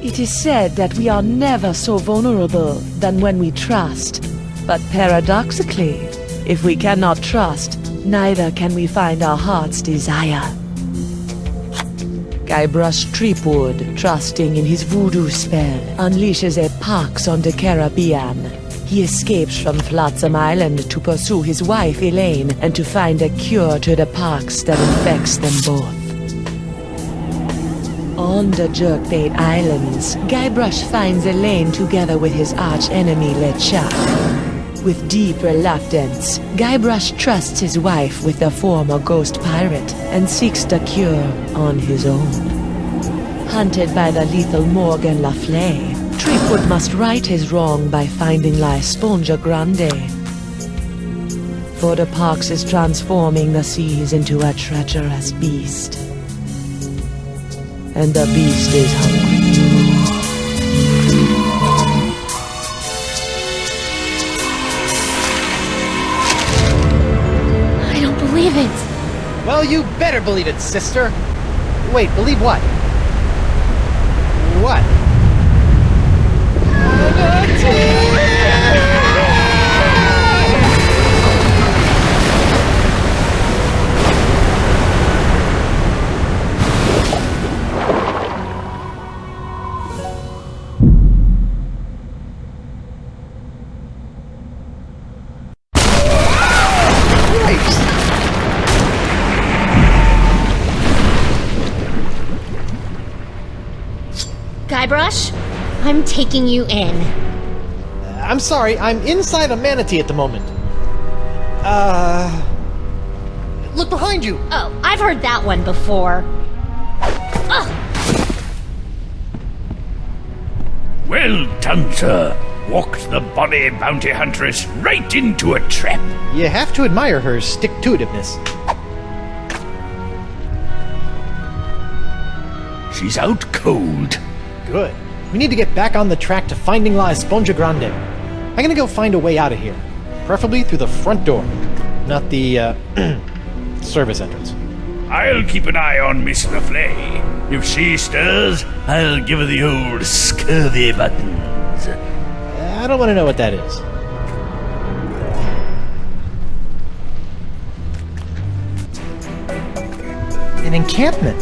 It is said that we are never so vulnerable than when we trust. But paradoxically, if we cannot trust, neither can we find our heart's desire. Guybrush Threepwood, trusting in his voodoo spell, unleashes a pox on the Caribbean. He escapes from Flotsam Island to pursue his wife Elaine and to find a cure to the pox that infects them both. On the Jerkbait Islands, Guybrush finds Elaine together with his arch-enemy LeChuck. With deep reluctance, Guybrush trusts his wife with the former ghost pirate and seeks the cure on his own. Hunted by the lethal Morgan Le Fay, Threepwood must right his wrong by finding La Esponja Grande. For the pox is transforming the seas into a treacherous beast. And the beast is hungry. I don't believe it. Well, you better believe it, sister. Wait, believe what? What? Guybrush, I'm taking you in. I'm sorry, I'm inside a manatee at the moment. Look behind you! Oh, I've heard that one before. Well done, sir. Walked the bonny bounty huntress right into a trap. You have to admire her stick-to-itiveness. She's out cold. Good. We need to get back on the track to finding La Esponja Grande. I'm gonna go find a way out of here. Preferably through the front door. Not the, service entrance. I'll keep an eye on Miss Le Fay. If she stirs, I'll give her the old scurvy buttons. I don't want to know what that is. An encampment.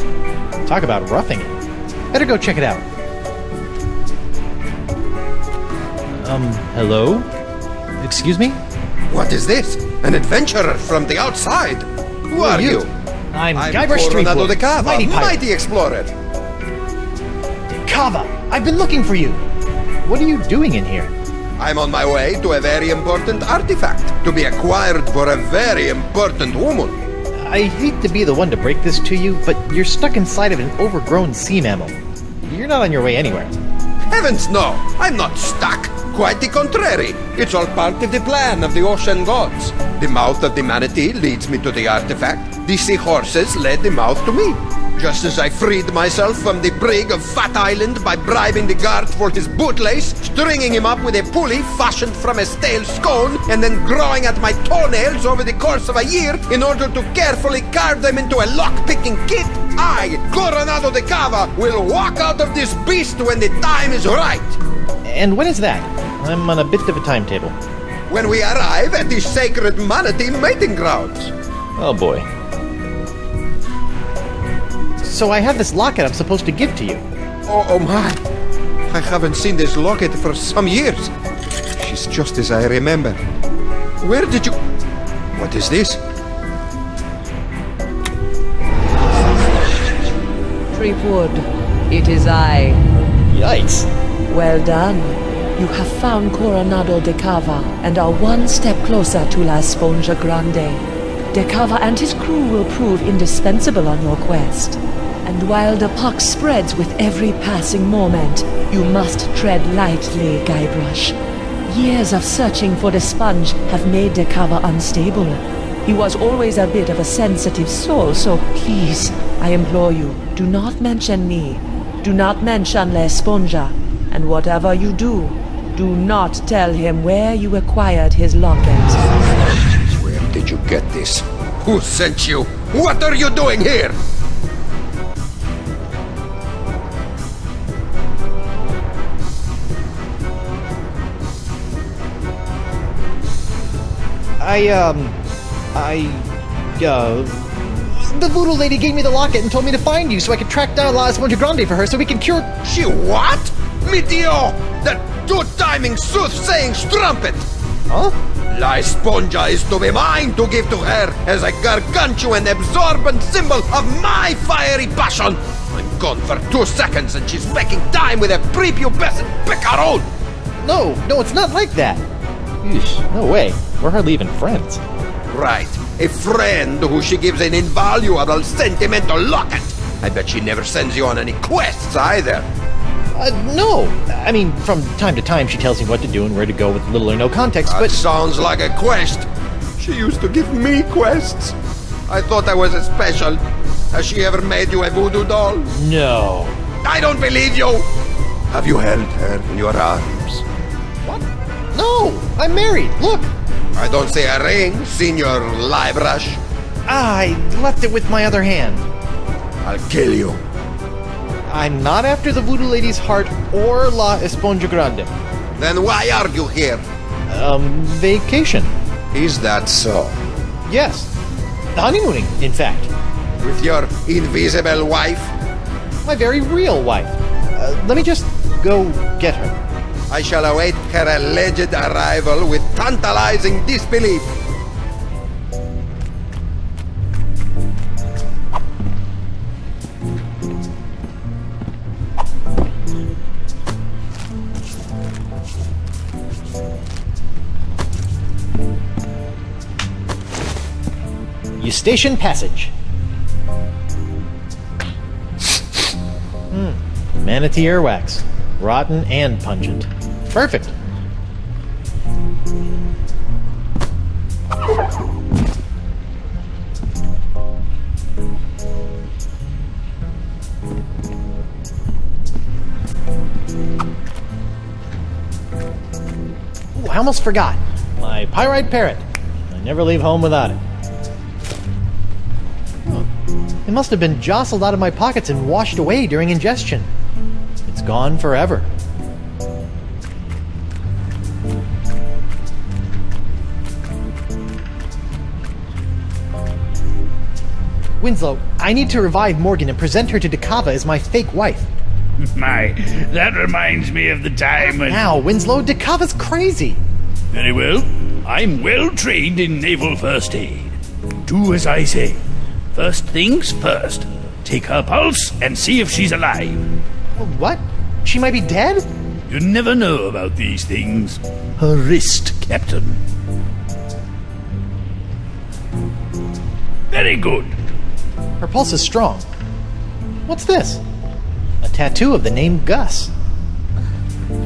Talk about roughing it. Better go check it out. Hello? Excuse me? What is this? An adventurer from the outside? Who are you? I'm Guybrush Coronado Threepwood, de Cava, mighty pirate. mighty explorer. Cava, I've been looking for you. What are you doing in here? I'm on my way to a very important artifact to be acquired for a very important woman. I hate to be the one to break this to you, but you're stuck inside of an overgrown sea mammal. You're not on your way anywhere. Heavens no, I'm not stuck. Quite the contrary. It's all part of the plan of the ocean gods. The mouth of the manatee leads me to the artifact. The seahorses led the mouth to me. Just as I freed myself from the brig of Fat Island by bribing the guard for his bootlace, stringing him up with a pulley fashioned from a stale scone, and then growing at my toenails over the course of a year in order to carefully carve them into a lock-picking kit, I, Coronado de Cava, will walk out of this beast when the time is right. And when is that? I'm on a bit of a timetable. When we arrive at the sacred manatee mating grounds. Oh boy. So I have this locket I'm supposed to give to you. Oh my. I haven't seen this locket for some years. She's just as I remember. Where did you... What is this? Threepwood, it is I. Yikes. Well done. You have found Coronado de Cava and are one step closer to La Esponja Grande. De Cava and his crew will prove indispensable on your quest. And while the pox spreads with every passing moment, you must tread lightly, Guybrush. Years of searching for the sponge have made De Cava unstable. He was always a bit of a sensitive soul, so please, I implore you, do not mention me. Do not mention La Esponja. And whatever you do not tell him where you acquired his locket. Where did you get this? Who sent you? What are you doing here? The voodoo lady gave me the locket and told me to find you so I could track down La Esponja Grande for her so we can cure... She what? Meteor! That two-timing soothsaying strumpet! Huh? La Esponja is to be mine to give to her as a gargantuan absorbent symbol of my fiery passion! I'm gone for 2 seconds and she's making time with a prepubescent picaron! No, it's not like that. Eesh, no way. We're hardly even friends. Right, a friend who she gives an invaluable sentimental locket. I bet she never sends you on any quests either. No. I mean, from time to time she tells me what to do and where to go with little or no context, That but... sounds like a quest. She used to give me quests. I thought I was a special. Has she ever made you a voodoo doll? No. I don't believe you! Have you held her in your arms? What? No! I'm married! Look! I don't see a ring, Senor Liebrush. I left it with my other hand. I'll kill you. I'm not after the voodoo lady's heart or La Esponja Grande. Then why are you here? Vacation. Is that so? Yes. Honeymooning, in fact. With your invisible wife? My very real wife. Let me just go get her. I shall await her alleged arrival with tantalizing disbelief. Eustachian Passage. Manatee earwax. Rotten and pungent. Perfect. Ooh, I almost forgot. My pyrite parrot. I never leave home without it. It must have been jostled out of my pockets and washed away during ingestion. It's gone forever. Winslow, I need to revive Morgan and present her to Decava as my fake wife. My, that reminds me of the time when... Now, Winslow, Decava's crazy. Very well. I'm well trained in naval first aid. Do as I say. First things first. Take her pulse and see if she's alive. What? She might be dead? You never know about these things. Her wrist, Captain. Very good. Her pulse is strong. What's this? A tattoo of the name Gus.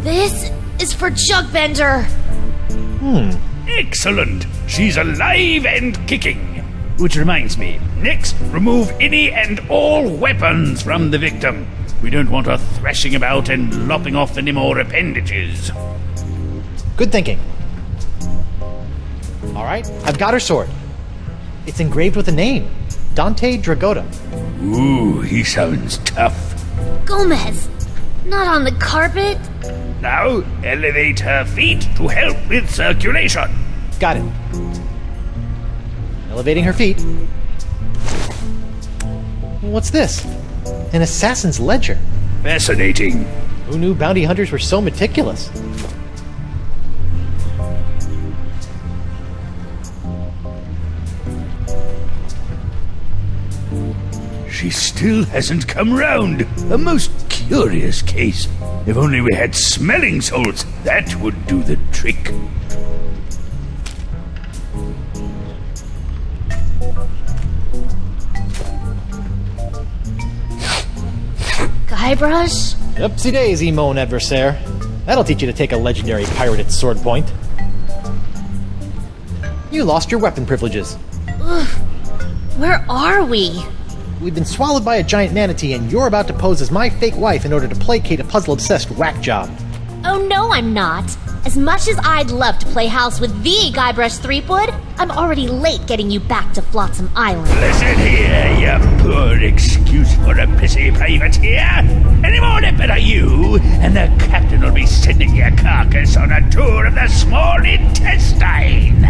This is for Chuckbender. Excellent. She's alive and kicking. Which reminds me, next, remove any and all weapons from the victim. We don't want her thrashing about and lopping off any more appendages. Good thinking. Alright, I've got her sword. It's engraved with a name. Dante Dragota. Ooh, he sounds tough. Gomez, not on the carpet. Now, elevate her feet to help with circulation. Got it. Elevating her feet. What's this? An assassin's ledger. Fascinating. Who knew bounty hunters were so meticulous? She still hasn't come round. A most curious case. If only we had smelling salts, that would do the trick. Guybrush? Upsy daisy, mon adversaire. That'll teach you to take a legendary pirate at sword point. You lost your weapon privileges. Ugh. Where are we? We've been swallowed by a giant manatee, and you're about to pose as my fake wife in order to placate a puzzle-obsessed whack job. Oh no, I'm not. As much as I'd love to play house with the Guybrush Threepwood, I'm already late getting you back to Flotsam Island. Listen here, you poor excuse for a pissy privateer. Any more nip are you, and the captain will be sending your carcass on a tour of the small intestine.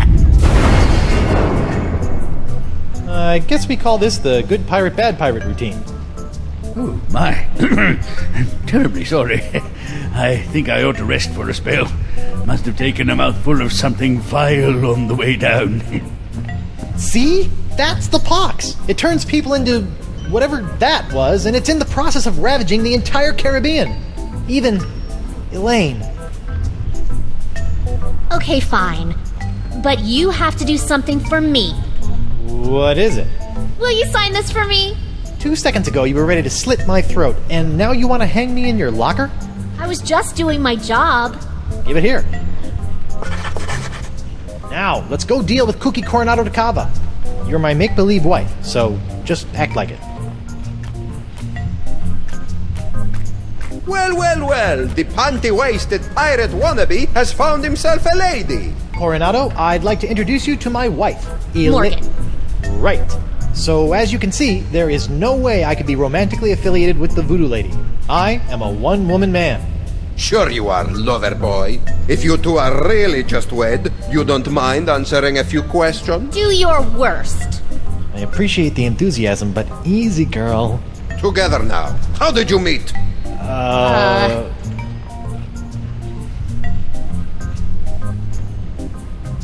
guess we call this the good pirate, bad pirate routine. Oh, my. I'm terribly sorry. I think I ought to rest for a spell. Must have taken a mouthful of something vile on the way down. See? That's the pox. It turns people into whatever that was, and it's in the process of ravaging the entire Caribbean. Even Elaine. Okay, fine. But you have to do something for me. What is it? Will you sign this for me? 2 seconds ago you were ready to slit my throat, and now you want to hang me in your locker? I was just doing my job. Give it here. Now, let's go deal with Cookie Coronado de Cava. You're my make-believe wife, so just act like it. Well, the panty-waisted pirate wannabe has found himself a lady. Coronado, I'd like to introduce you to my wife, Morgan. Right. So, as you can see, there is no way I could be romantically affiliated with the voodoo lady. I am a one-woman man. Sure you are, lover boy. If you two are really just wed, you don't mind answering a few questions? Do your worst. I appreciate the enthusiasm, but easy, girl. Together now. How did you meet?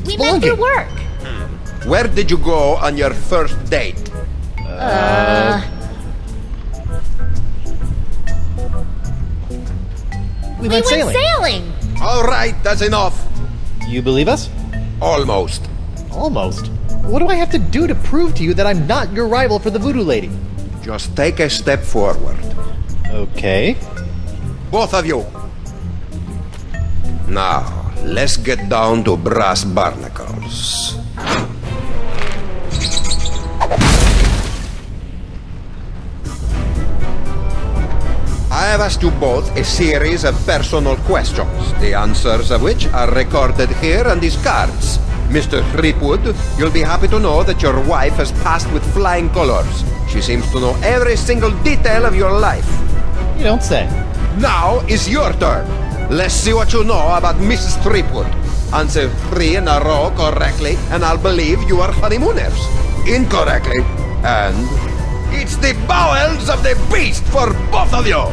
We met through work. Where did you go on your first date? We We went went sailing. sailing. All right, that's enough. You believe us? Almost. Almost. What do I have to do to prove to you that I'm not your rival for the voodoo lady? Just take a step forward. Okay. Both of you. Now, let's get down to brass barnacles. I have asked you both a series of personal questions, the answers of which are recorded here on these cards. Mr. Threepwood, you'll be happy to know that your wife has passed with flying colors. She seems to know every single detail of your life. You don't say. Now is your turn. Let's see what you know about Mrs. Threepwood. Answer 3 in a row correctly, and I'll believe you are honeymooners. Incorrectly, and it's the bowels of the beast for both of you.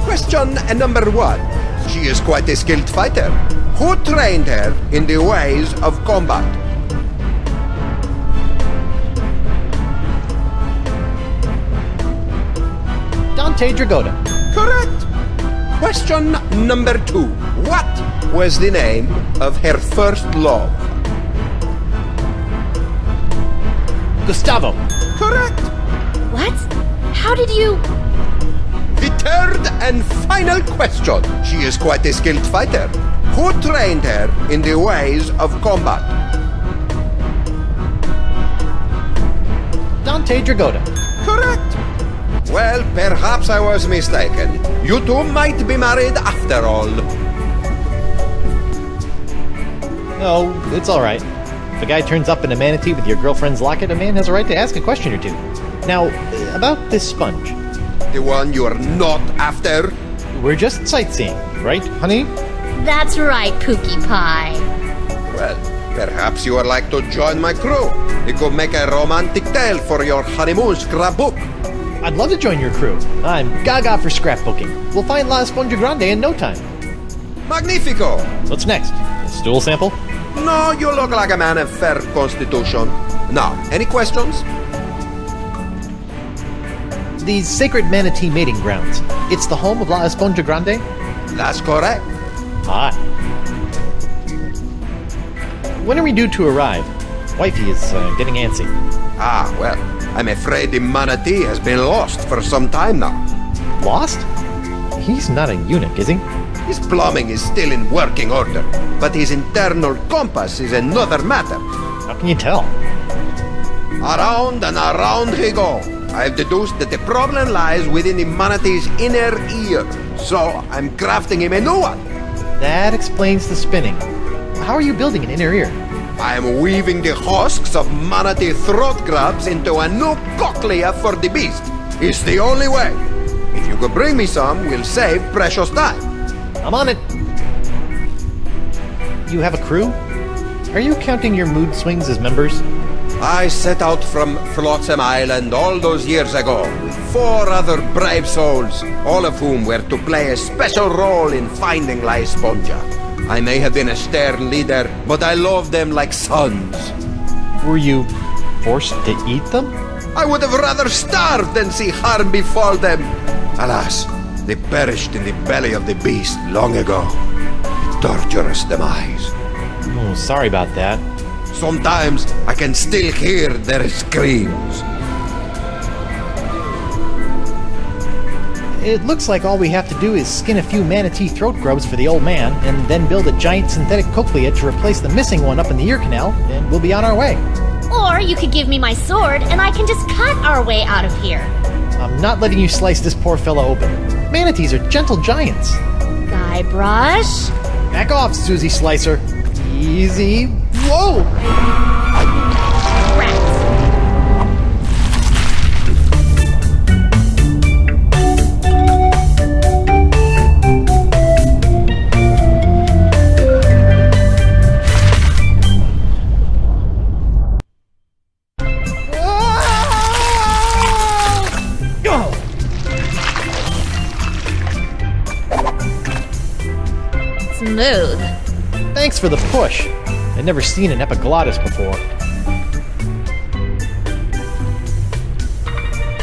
Question number 1. She is quite a skilled fighter. Who trained her in the ways of combat? Dante Dragotta. Correct. Question number 2. What was the name of her first love? Gustavo. Correct. What? How did you... The third and final question. She is quite a skilled fighter. Who trained her in the ways of combat? Dante Dragotta. Correct. Well, perhaps I was mistaken. You two might be married after all. No, it's all right. If a guy turns up in a manatee with your girlfriend's locket, a man has a right to ask a question or two. Now, about this sponge. The one you're not after? We're just sightseeing, right, honey? That's right, Pookie Pie. Well, perhaps you would like to join my crew. It could make a romantic tale for your honeymoon scrapbook. I'd love to join your crew. I'm gaga for scrapbooking. We'll find La Esponja Grande in no time. Magnifico! What's next? A stool sample? No, you look like a man of fair constitution. Now, any questions? These sacred manatee mating grounds. It's the home of La Esponja Grande? That's correct. Ah. When are we due to arrive? Wifey is getting antsy. Ah, well, I'm afraid the manatee has been lost for some time now. Lost? He's not a eunuch, is he? His plumbing is still in working order, but his internal compass is another matter. How can you tell? Around and around he go. I've deduced that the problem lies within the manatee's inner ear, so I'm crafting him a new one. That explains the spinning. How are you building an inner ear? I am weaving the husks of manatee throat grabs into a new cochlea for the beast. It's the only way. If you could bring me some, we'll save precious time. I'm on it. You have a crew? Are you counting your mood swings as members? I set out from Flotsam Island all those years ago with 4 other brave souls, all of whom were to play a special role in finding La Esponja. I may have been a stern leader, but I loved them like sons. Were you forced to eat them? I would have rather starved than see harm befall them. Alas, they perished in the belly of the beast long ago. Torturous demise. Oh, sorry about that. Sometimes I can still hear their screams. It looks like all we have to do is skin a few manatee throat grubs for the old man, and then build a giant synthetic cochlea to replace the missing one up in the ear canal, and we'll be on our way. Or you could give me my sword and I can just cut our way out of here. I'm not letting you slice this poor fella open. Manatees are gentle giants. Guybrush? Back off, Susie Slicer. Easy. Whoa! Rats. Smooth. Thanks for the push. I'd never seen an epiglottis before.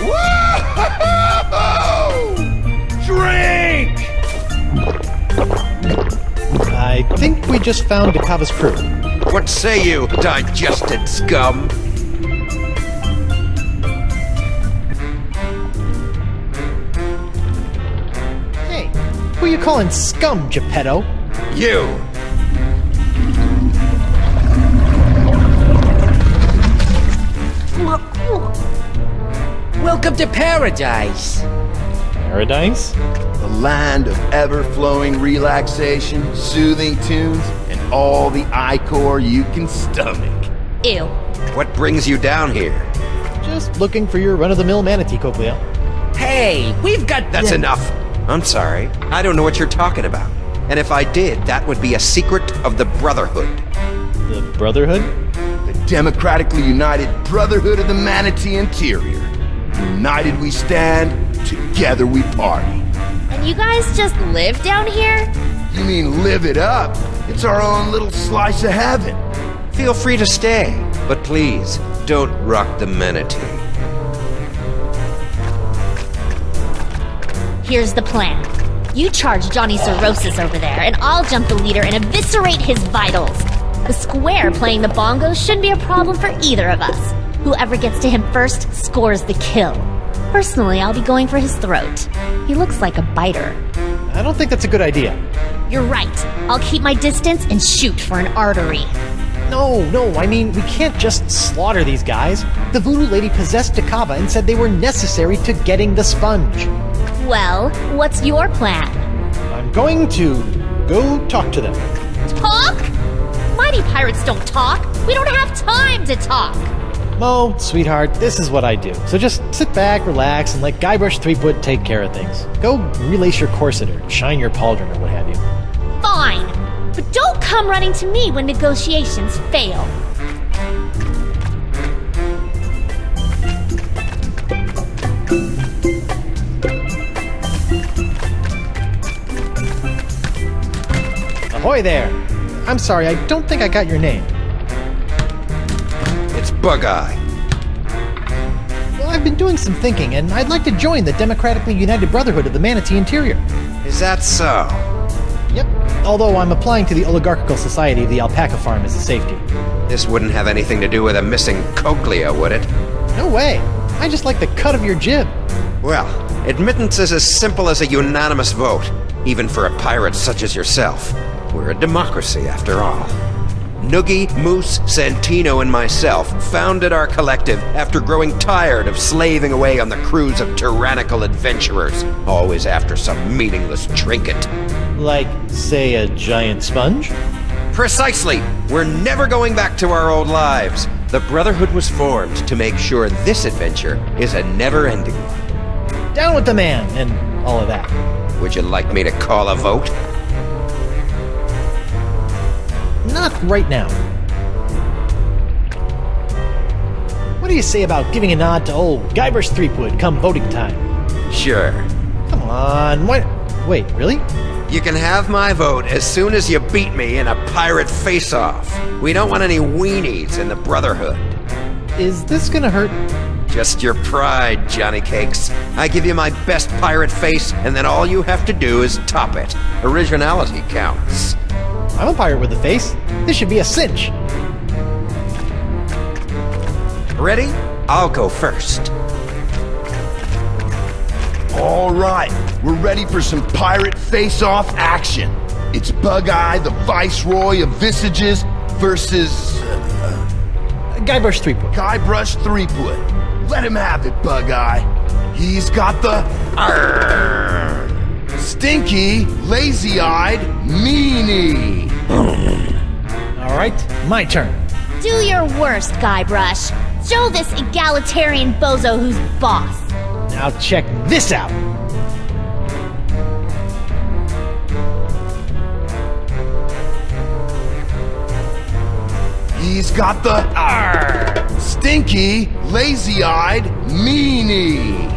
Whoa! Drink! I think we just found Dakava's crew. What say you, digested scum? Hey, who you calling scum, Geppetto? You! Welcome to paradise. Paradise? The land of ever-flowing relaxation, soothing tunes, and all the ichor you can stomach. Ew. What brings you down here? Just looking for your run-of-the-mill manatee cochlea. Hey, we've got... That's enough. I'm sorry. I don't know what you're talking about. And if I did, that would be a secret of the Brotherhood. The Brotherhood? The democratically united Brotherhood of the Manatee Interior. United we stand, together we party. And you guys just live down here? You mean live it up? It's our own little slice of heaven. Feel free to stay, but please, don't rock the manatee. Here's the plan. You charge Johnny Cirrhosis over there, and I'll jump the leader and eviscerate his vitals. The square playing the bongos shouldn't be a problem for either of us. Whoever gets to him first scores the kill. Personally, I'll be going for his throat. He looks like a biter. I don't think that's a good idea. You're right. I'll keep my distance and shoot for an artery. No, I mean, we can't just slaughter these guys. The voodoo lady possessed Dakava and said they were necessary to getting the sponge. Well, what's your plan? I'm going to go talk to them. Talk? Mighty pirates don't talk. We don't have time to talk. Mo, sweetheart, this is what I do. So just sit back, relax, and let Guybrush Threepwood take care of things. Go relace your corset or shine your pauldron or what have you. Fine. But don't come running to me when negotiations fail. Ahoy there! I'm sorry, I don't think I got your name. It's Bug-Eye. Well, I've been doing some thinking, and I'd like to join the democratically united Brotherhood of the Manatee Interior. Is that so? Yep, although I'm applying to the Oligarchical Society of the Alpaca Farm as a safety. This wouldn't have anything to do with a missing cochlea, would it? No way! I just like the cut of your jib. Well, admittance is as simple as a unanimous vote, even for a pirate such as yourself. We're a democracy, after all. Noogie, Moose, Santino, and myself founded our collective after growing tired of slaving away on the crews of tyrannical adventurers, always after some meaningless trinket. Like, say, a giant sponge? Precisely! We're never going back to our old lives. The Brotherhood was formed to make sure this adventure is a never-ending one. Down with the man, and all of that. Would you like me to call a vote? Not right now. What do you say about giving a nod to old Guybrush Threepwood come voting time? Sure. Come on, what? Wait, really? You can have my vote as soon as you beat me in a pirate face-off. We don't want any weenies in the Brotherhood. Is this gonna hurt? Just your pride, Johnny Cakes. I give you my best pirate face, and then all you have to do is top it. Originality counts. I'm a pirate with a face. This should be a cinch. Ready? I'll go first. All right, we're ready for some pirate face-off action. It's Bug-Eye, the Viceroy of Visages, versus Guybrush Threepwood. Guybrush Threepwood. Let him have it, Bug-Eye. He's got the stinky, lazy-eyed meanie. All right, my turn. Do your worst, Guybrush. Show this egalitarian bozo who's boss. Now check this out. He's got the stinky, lazy-eyed meanie.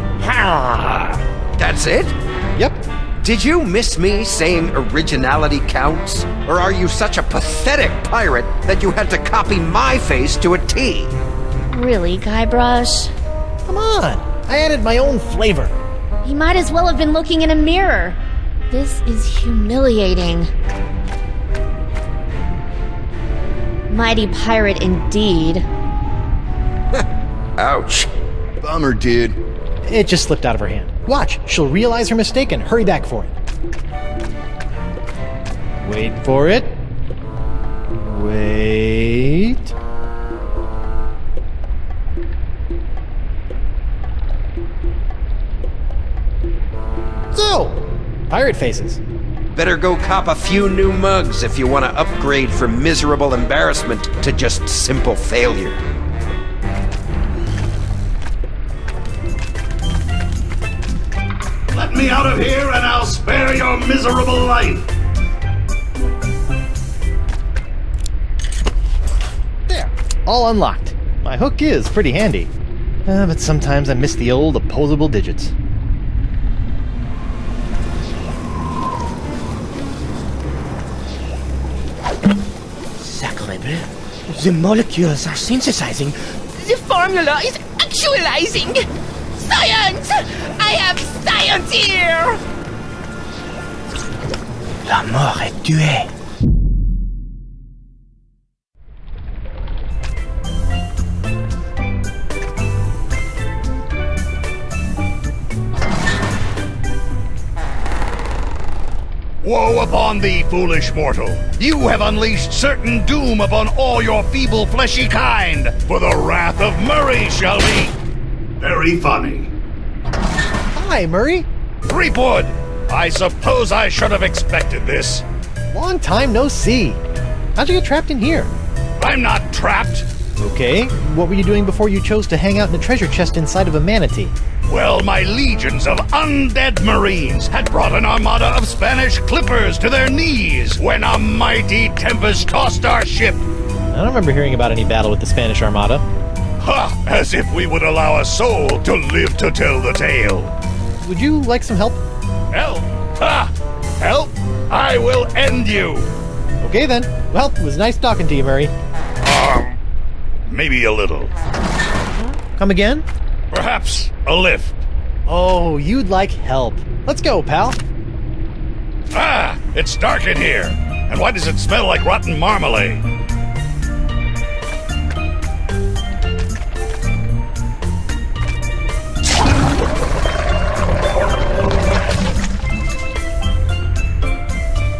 That's it? Yep. Did you miss me saying originality counts? Or are you such a pathetic pirate that you had to copy my face to a T? Really, Guybrush? Come on. I added my own flavor. He might as well have been looking in a mirror. This is humiliating. Mighty pirate indeed. Ouch. Bummer, dude. It just slipped out of her hand. Watch, she'll realize her mistake and hurry back for it. Wait for it. Wait. So, pirate faces. Better go cop a few new mugs if you want to upgrade from miserable embarrassment to just simple failure. Let me out of here and I'll spare your miserable life. There, all unlocked. My hook is pretty handy. But sometimes I miss the old opposable digits. The molecules are synthesizing. The formula is actualizing. Science! I have science here! La mort est tuée. Woe upon thee, foolish mortal! You have unleashed certain doom upon all your feeble fleshy kind, for the wrath of Murray shall be... Very funny. Hi, Murray. Threepwood! I suppose I should have expected this. Long time no see. How'd you get trapped in here? I'm not trapped. Okay, what were you doing before you chose to hang out in a treasure chest inside of a manatee? Well, my legions of undead marines had brought an armada of Spanish clippers to their knees when a mighty tempest tossed our ship. I don't remember hearing about any battle with the Spanish Armada. Ha! As if we would allow a soul to live to tell the tale. Would you like some help? Help? Ha! Help? I will end you. Okay then. Well, it was nice talking to you, Murray. Maybe a little. Come again? Perhaps a lift. Oh, you'd like help. Let's go, pal. Ah! It's dark in here. And why does it smell like rotten marmalade?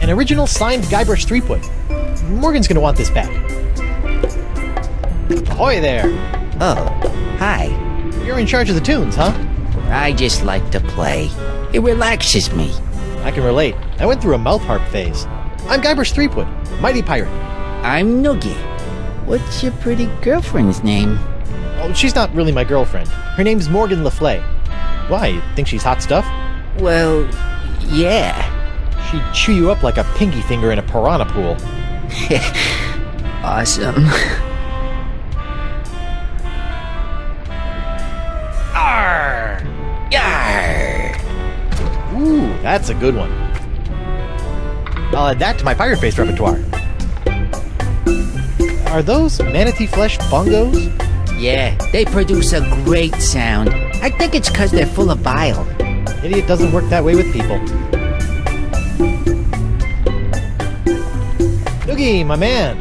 An original signed Guybrush Threepwood. Morgan's gonna want this back. Ahoy there! Oh, hi. You're in charge of the tunes, huh? I just like to play. It relaxes me. I can relate. I went through a mouth harp phase. I'm Guybrush Threepwood, mighty pirate. I'm Noogie. What's your pretty girlfriend's name? Oh, she's not really my girlfriend. Her name's Morgan LaFlay. Why, you think she's hot stuff? Well, yeah. She'd chew you up like a pinky finger in a piranha pool. Awesome. That's a good one. I'll add that to my pirate face repertoire. Are those manatee flesh bongos? Yeah, they produce a great sound. I think it's 'cause they're full of bile. Idiot doesn't work that way with people. Noogie, my man.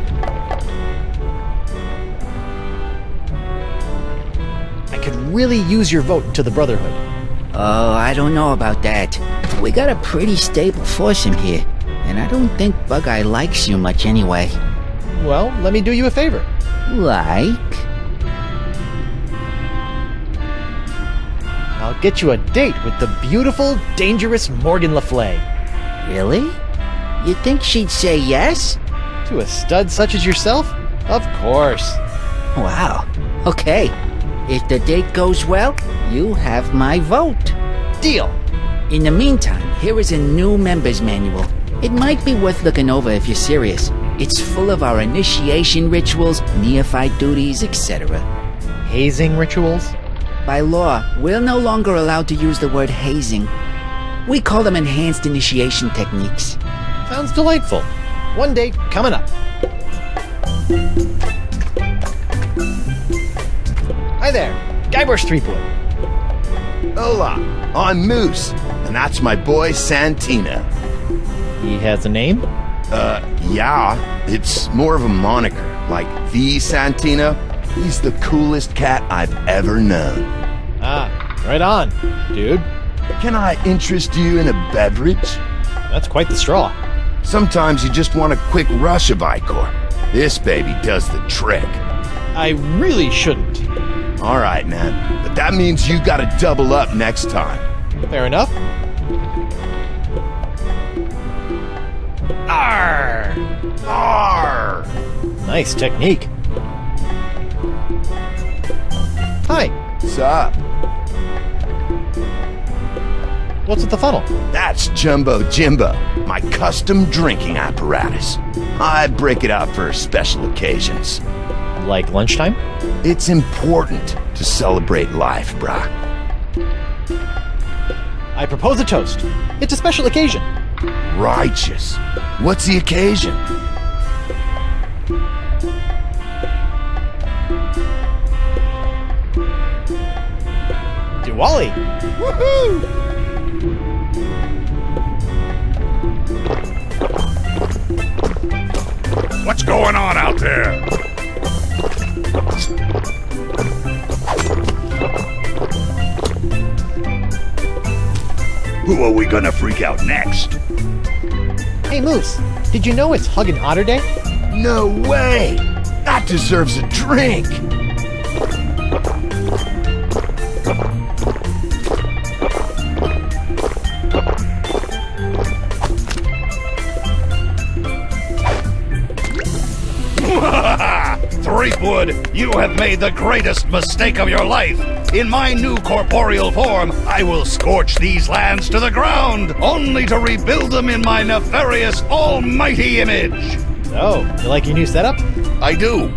I could really use your vote to the Brotherhood. Oh, I don't know about that. We got a pretty stable force in here, and I don't think Bug-Eye likes you much anyway. Well, let me do you a favor. Like? I'll get you a date with the beautiful, dangerous Morgan Le Fay. Really? You think she'd say yes? To a stud such as yourself? Of course. Wow. Okay. If the date goes well, you have my vote. Deal. In the meantime, here is a new member's manual. It might be worth looking over if you're serious. It's full of our initiation rituals, neophyte duties, etc. Hazing rituals? By law, we're no longer allowed to use the word hazing. We call them enhanced initiation techniques. Sounds delightful. One date coming up. Hi there, Guybrush Threepwood. Hola, I'm Moose, and that's my boy Santino. He has a name? Yeah, it's more of a moniker, like the Santino. He's the coolest cat I've ever known. Ah, right on, dude. Can I interest you in a beverage? That's quite the straw. Sometimes you just want a quick rush of Icor. This baby does the trick. I really shouldn't. All right, man, but that means you gotta double up next time. Fair enough. Arr! Arr! Nice technique. Hi, Sup? what's with the funnel? That's Jumbo Jimbo, my custom drinking apparatus. I break it out for special occasions. Like lunchtime? It's important to celebrate life, brah. I propose a toast. It's a special occasion. Righteous. What's the occasion? Diwali! Woohoo! What's going on out there? Who are we gonna freak out next? Hey, Moose, did you know it's Hug and Otter Day? No way! That deserves a drink! Threepwood, you have made the greatest mistake of your life. In my new corporeal form, I will scorch these lands to the ground, only to rebuild them in my nefarious almighty image. Oh, you like your new setup? I do.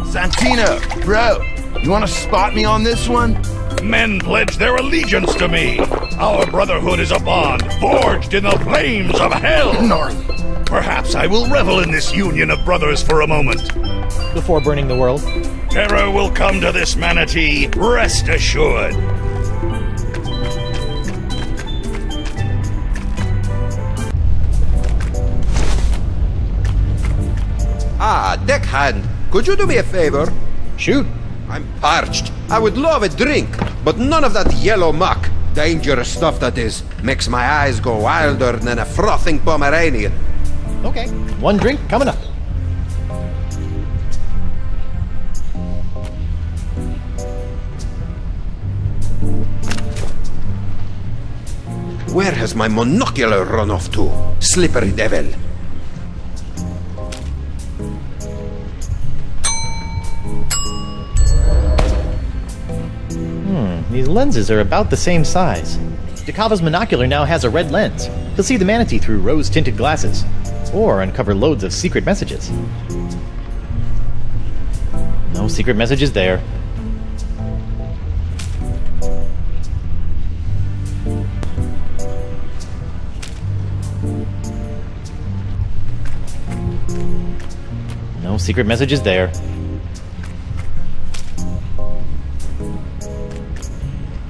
Santino, bro, you wanna spot me on this one? Men pledge their allegiance to me. Our brotherhood is a bond forged in the flames of hell. Gnarly. Perhaps I will revel in this union of brothers for a moment. Before burning the world? Terror will come to this manatee, rest assured. Ah, deckhand, could you do me a favor? Shoot. I'm parched. I would love a drink, but none of that yellow muck, dangerous stuff that is, makes my eyes go wilder than a frothing Pomeranian. Okay, one drink coming up. Where has my monocular run off to? Slippery devil. These lenses are about the same size. Dakava's monocular now has a red lens. He'll see the manatee through rose-tinted glasses, or uncover loads of secret messages. No secret messages there. No secret messages there.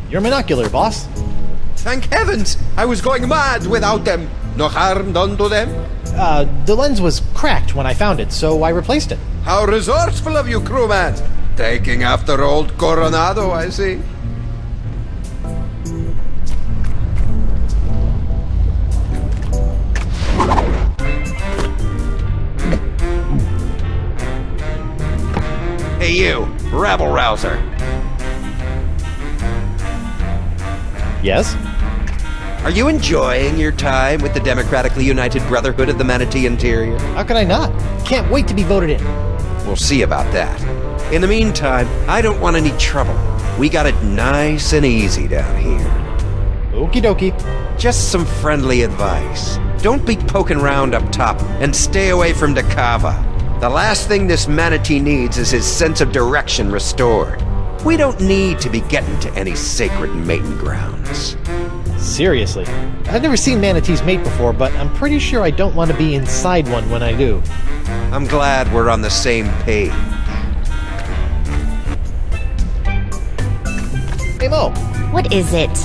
Your binocular, boss. Thank heavens! I was going mad without them. No harm done to them? The lens was cracked when I found it, so I replaced it. How resourceful of you, crewman! Taking after old Coronado, I see. Hey you, rabble-rouser. Yes? Are you enjoying your time with the Democratically United Brotherhood of the Manatee Interior? How could I not? Can't wait to be voted in. We'll see about that. In the meantime, I don't want any trouble. We got it nice and easy down here. Okie dokie. Just some friendly advice. Don't be poking around up top, and stay away from Decava. The last thing this manatee needs is his sense of direction restored. We don't need to be getting to any sacred mating grounds. Seriously. I've never seen manatees mate before, but I'm pretty sure I don't want to be inside one when I do. I'm glad we're on the same page. Hey Mo, What is it?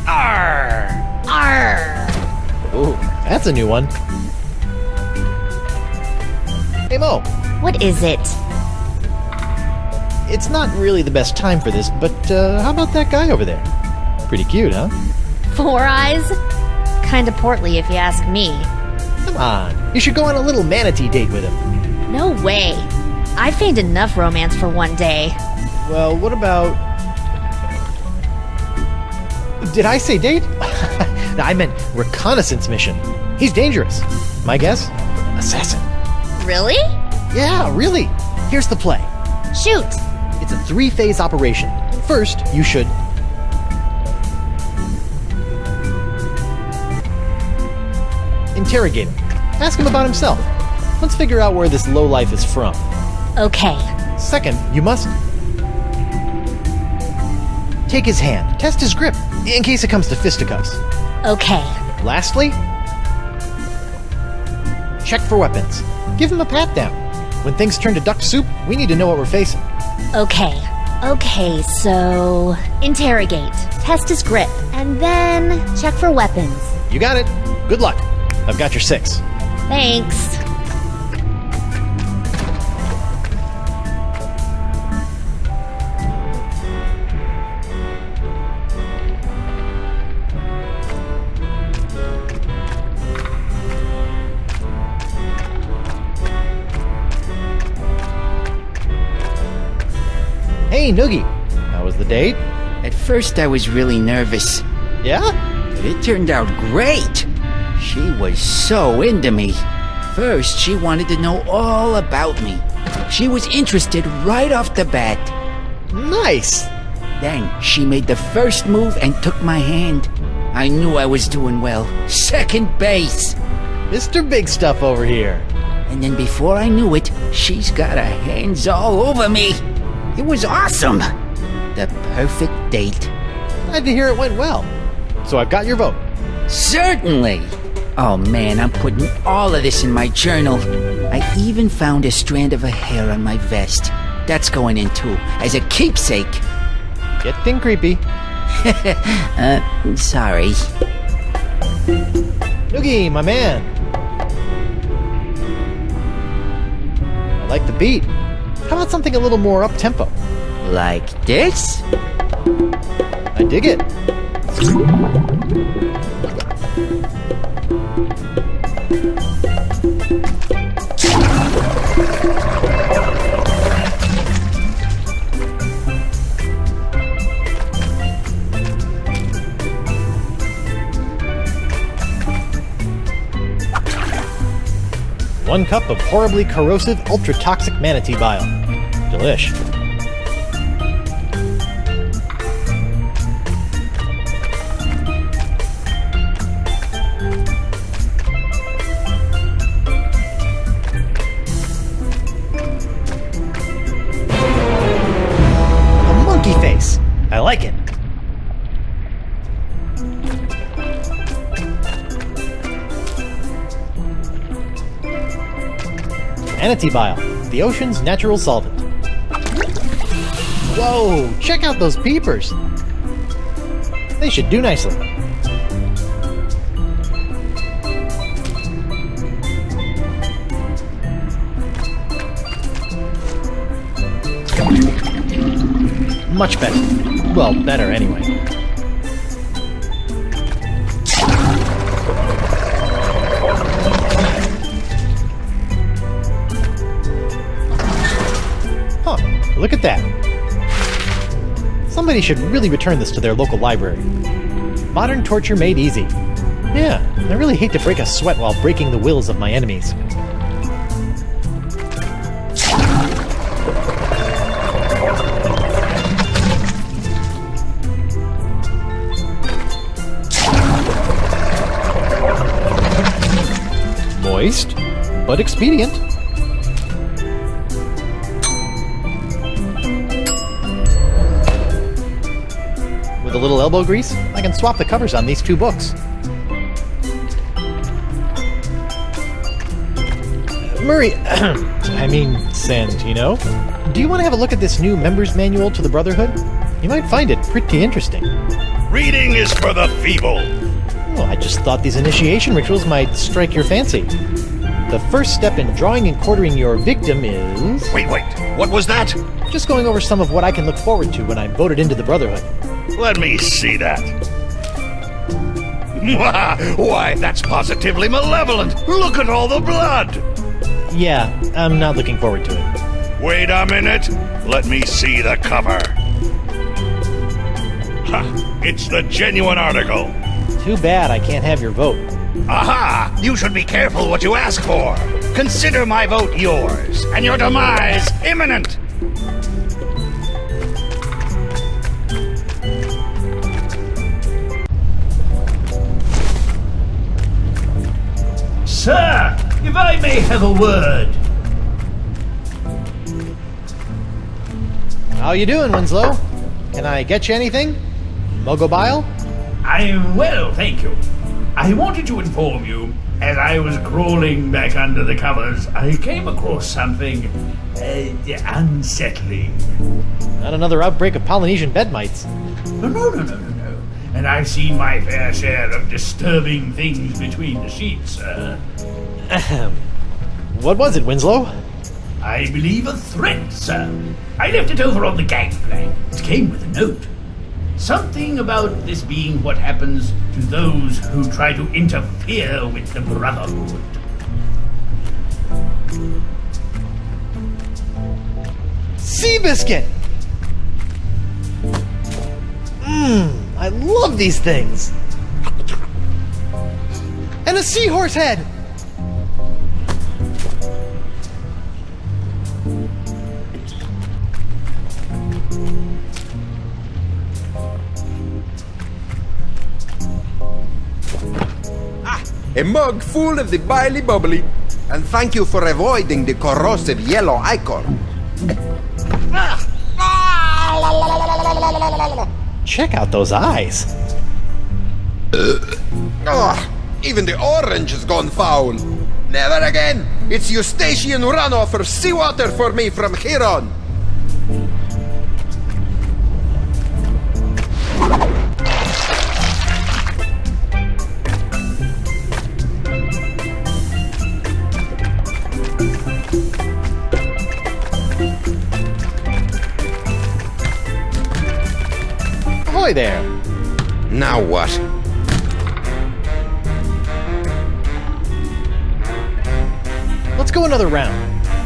Arr! Arr! ooh, that's a new one. Hey Mo, What is it? it's not really the best time for this, but how about that guy over there? Pretty cute, huh? 4 Eyes? Kinda portly if you ask me. Come on, you should go on a little manatee date with him. No way. I feigned enough romance for one day. Well, what about... Did I say date? No, I meant reconnaissance mission. He's dangerous. My guess? Assassin. Really? Yeah, really. Here's the play. Shoot! It's a 3-phase operation. First, you should... interrogate him. Ask him about himself. Let's figure out where this lowlife is from. Okay. Second, you must... take his hand. Test his grip, in case it comes to fisticuffs. Okay. Lastly, check for weapons. Give him a pat down. When things turn to duck soup, we need to know what we're facing. Okay. Okay, so... interrogate. Test his grip. And then... check for weapons. You got it. Good luck. I've got your 6. Thanks. Hey, Noogie. How was the date? At first I was really nervous, Yeah? but it turned out great. She was so into me. First, she wanted to know all about me. She was interested right off the bat. Nice. Then she made the first move and took my hand. I knew I was doing well. Second base. Mr. Big Stuff over here. And then before I knew it, she's got her hands all over me. It was awesome. The perfect date. Glad to hear it went well. So I've got your vote. Certainly. Oh man, I'm putting all of this in my journal. I even found a strand of her hair on my vest. That's going in too, as a keepsake. Getting creepy. Sorry. Noogie, my man. I like the beat. How about something a little more up-tempo? Like this? I dig it. One cup of horribly corrosive, ultra-toxic manatee bile. Delish. A monkey face. I like it. Manatee bile, the ocean's natural solvent. Whoa, check out those peepers. They should do nicely. Much better. Well, better anyway. Huh, look at that. Somebody should really return this to their local library. Modern torture made easy. Yeah, I really hate to break a sweat while breaking the wills of my enemies. Moist, but expedient. With a little elbow grease, I can swap the covers on these two books. Murray, Santino, do you want to have a look at this new member's manual to the Brotherhood? You might find it pretty interesting. Reading is for the feeble. Well, I just thought these initiation rituals might strike your fancy. The first step in drawing and quartering your victim is... Wait, what was that? Just going over some of what I can look forward to when I'm voted into the Brotherhood. Let me see that. Why, that's positively malevolent. Look at all the blood. Yeah, I'm not looking forward to it. Wait a minute. Let me see the cover. Ha! It's the genuine article. Too bad I can't have your vote. Aha! You should be careful what you ask for. Consider my vote yours, and your demise imminent. Sir, if I may have a word. How you doing, Winslow? Can I get you anything? Logobile? I'm well, thank you. I wanted to inform you, as I was crawling back under the covers, I came across something unsettling. Not another outbreak of Polynesian bed mites. No. And I've seen my fair share of disturbing things between the sheets, sir. What was it, Winslow? I believe a threat, sir. I left it over on the gangplank. It came with a note. Something about this being what happens to those who try to interfere with the Brotherhood. Seabiscuit! I love these things! And a seahorse head! A mug full of the biley bubbly. And thank you for avoiding the corrosive yellow ichor. Check out those eyes. Even the orange has gone foul. Never again. It's Eustachian runoff or seawater for me from here on. Ahoy there! Now what? Let's go another round.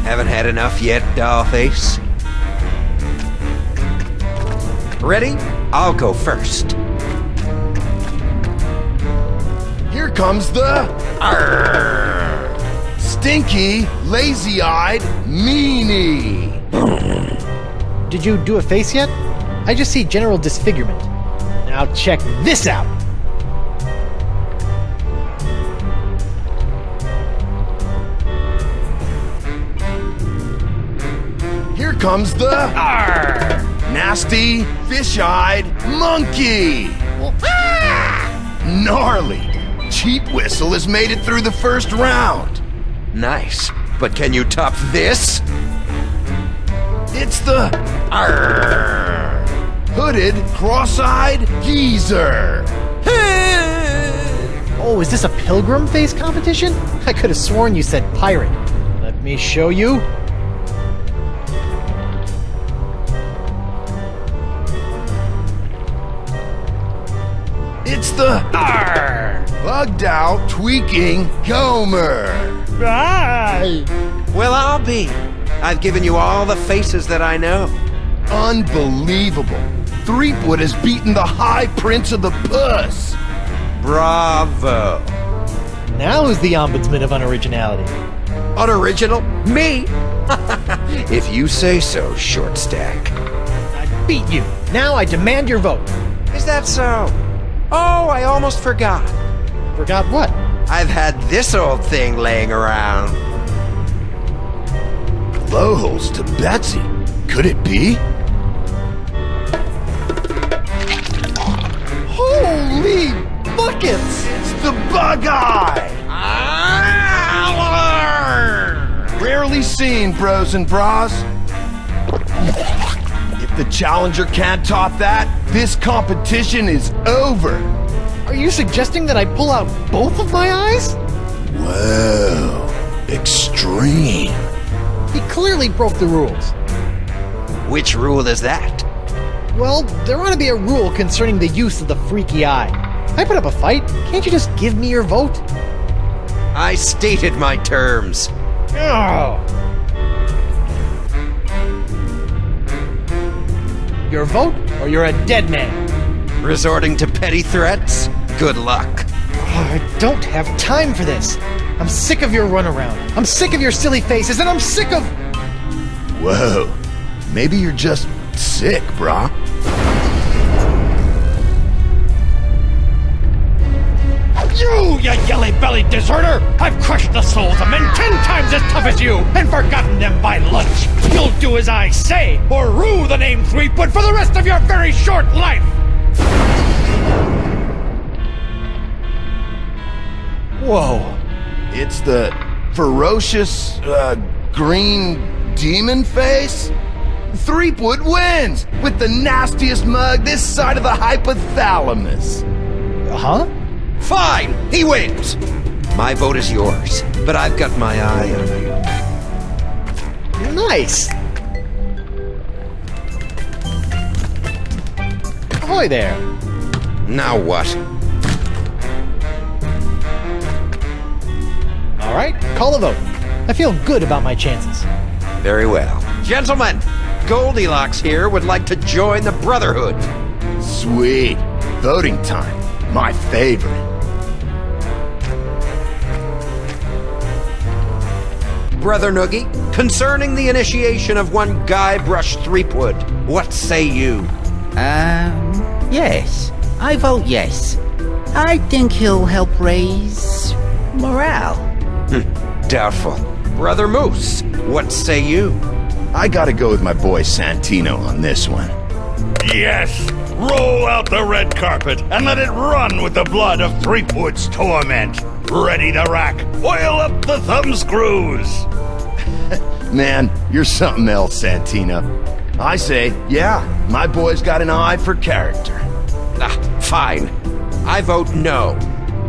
Haven't had enough yet, dollface? Ready? I'll go first. Here comes the... Arr! Stinky, lazy-eyed meanie. Did you do a face yet? I just see general disfigurement. Now check this out! Here comes the... Arr! Nasty, fish-eyed monkey. Gnarly. Cheap Whistle has made it through the first round. Nice. But can you top this? It's the hooded, cross-eyed geezer. Oh, is this a pilgrim face competition? I could have sworn you said pirate. Let me show you. It's the bugged out, tweaking Gomer. Well, I'll be. I've given you all the faces that I know. Unbelievable. Threepwood has beaten the High Prince of the Puss. Bravo. Now who's the ombudsman of unoriginality? Unoriginal? Me? If you say so, Short Stack. I beat you. Now I demand your vote. Is that so? Oh, I almost forgot. Forgot what? I've had this old thing laying around. Blowholes to Betsy. Could it be? Holy buckets! It's the Bug Eye! Rarely seen, bros and bras. If the challenger can't top that, this competition is over. Are you suggesting that I pull out both of my eyes? Whoa, extreme. He clearly broke the rules. Which rule is that? Well, there ought to be a rule concerning the use of the freaky eye. I put up a fight. Can't you just give me your vote? I stated my terms. Oh. Your vote, or you're a dead man. Resorting to petty threats? Good luck. Oh, I don't have time for this. I'm sick of your runaround. I'm sick of your silly faces, and I'm sick of... Whoa, maybe you're just sick, brah. You yelly-bellied deserter! I've crushed the souls of men 10 times as tough as you, and forgotten them by lunch! You'll do as I say, or rue the name Threepwood for the rest of your very short life! Whoa. It's the ferocious, green demon face? Threepwood wins with the nastiest mug this side of the hypothalamus. Huh? Fine, he wins. My vote is yours, but I've got my eye on you. Nice. Ahoy there. Now what? All right, call a vote. I feel good about my chances. Very well. Gentlemen, Goldilocks here would like to join the Brotherhood. Sweet. Voting time. My favorite. Brother Noogie, concerning the initiation of one Guybrush Threepwood, what say you? Yes. I vote yes. I think he'll help raise morale. Doubtful. Brother Moose, what say you? I gotta go with my boy Santino on this one. Yes! Roll out the red carpet and let it run with the blood of Threepwood's torment. Ready to rack. Oil up the thumb screws. Man, you're something else, Santino. I say, yeah, my boy's got an eye for character. Fine. I vote no.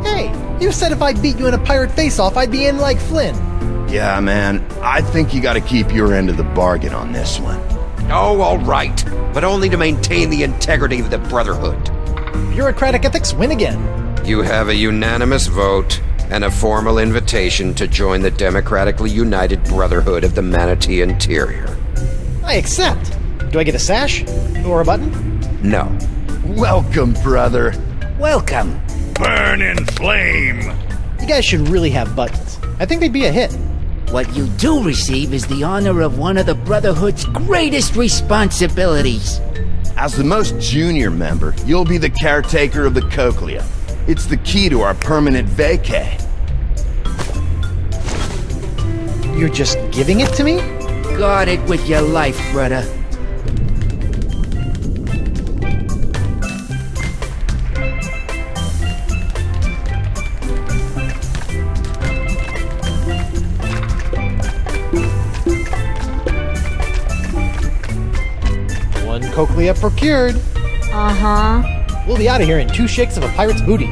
Hey, you said if I beat you in a pirate face-off, I'd be in like Flynn. Yeah, man, I think you gotta keep your end of the bargain on this one. Oh, all right. But only to maintain the integrity of the Brotherhood. Bureaucratic ethics win again. You have a unanimous vote and a formal invitation to join the democratically united Brotherhood of the Manatee Interior. I accept. Do I get a sash? Or a button? No. Welcome, brother. Welcome. Burn in flame. You guys should really have buttons. I think they'd be a hit. What you do receive is the honor of one of the Brotherhood's greatest responsibilities. As the most junior member, you'll be the caretaker of the cochlea. It's the key to our permanent vacay. You're just giving it to me? Guard it with your life, brother. Cochlea procured. Uh-huh. We'll be out of here in 2 shakes of a pirate's booty.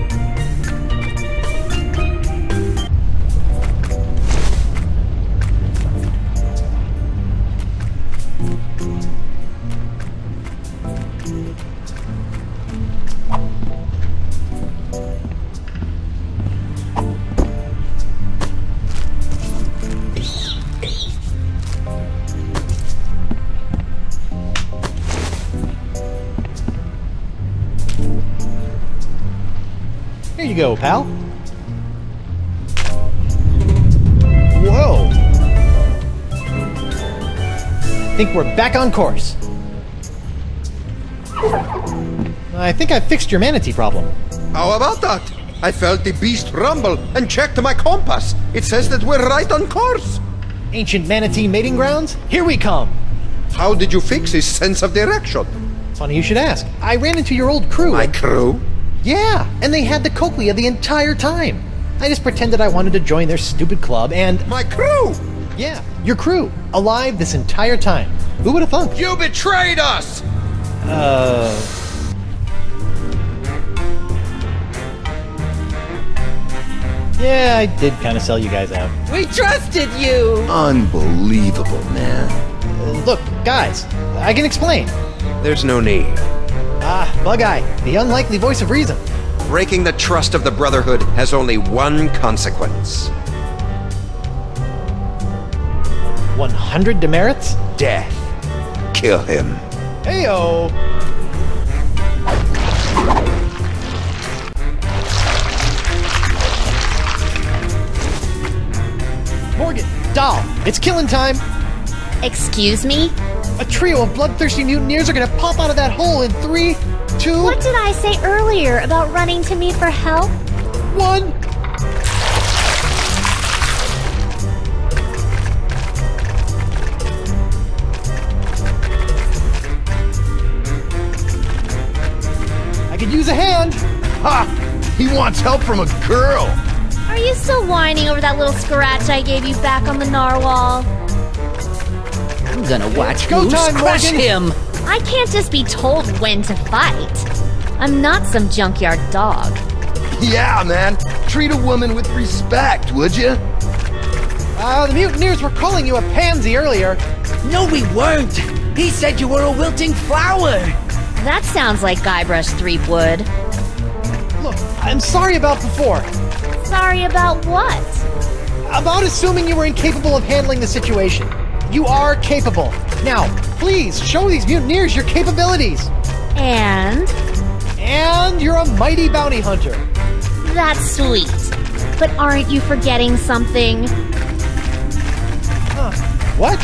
Here you go, pal. Whoa! I think we're back on course. I think I fixed your manatee problem. How about that? I felt the beast rumble and checked my compass. It says that we're right on course. Ancient manatee mating grounds? Here we come! How did you fix his sense of direction? Funny you should ask. I ran into your old crew. My and- crew? Yeah, and they had the Cochlea the entire time. I just pretended I wanted to join their stupid club and... My crew! Yeah, your crew. Alive this entire time. Who would have thunk? You betrayed us! Yeah, I did kind of sell you guys out. We trusted you! Unbelievable, man. Look, guys, I can explain. There's no need. Bug-Eye, the unlikely voice of reason. Breaking the trust of the Brotherhood has only one consequence. 100 demerits? Death. Kill him. Heyo! Morgan, Doll, it's killing time! Excuse me? A trio of bloodthirsty mutineers are gonna pop out of that hole in 3, 2, What did I say earlier about running to me for help? 1. I could use a hand! Ha! He wants help from a girl! Are you still whining over that little scratch I gave you back on the narwhal? I'm gonna watch Go Goose time, crush Morgan. him! I can't just be told when to fight. I'm not some junkyard dog. Yeah, man. Treat a woman with respect, would you? The mutineers were calling you a pansy earlier. No, we weren't! He said you were a wilting flower! That sounds like Guybrush Threepwood. Look, I'm sorry about before. Sorry about what? About assuming you were incapable of handling the situation. You are capable. Now, please, show these mutineers your capabilities. And? And you're a mighty bounty hunter. That's sweet. But aren't you forgetting something? What?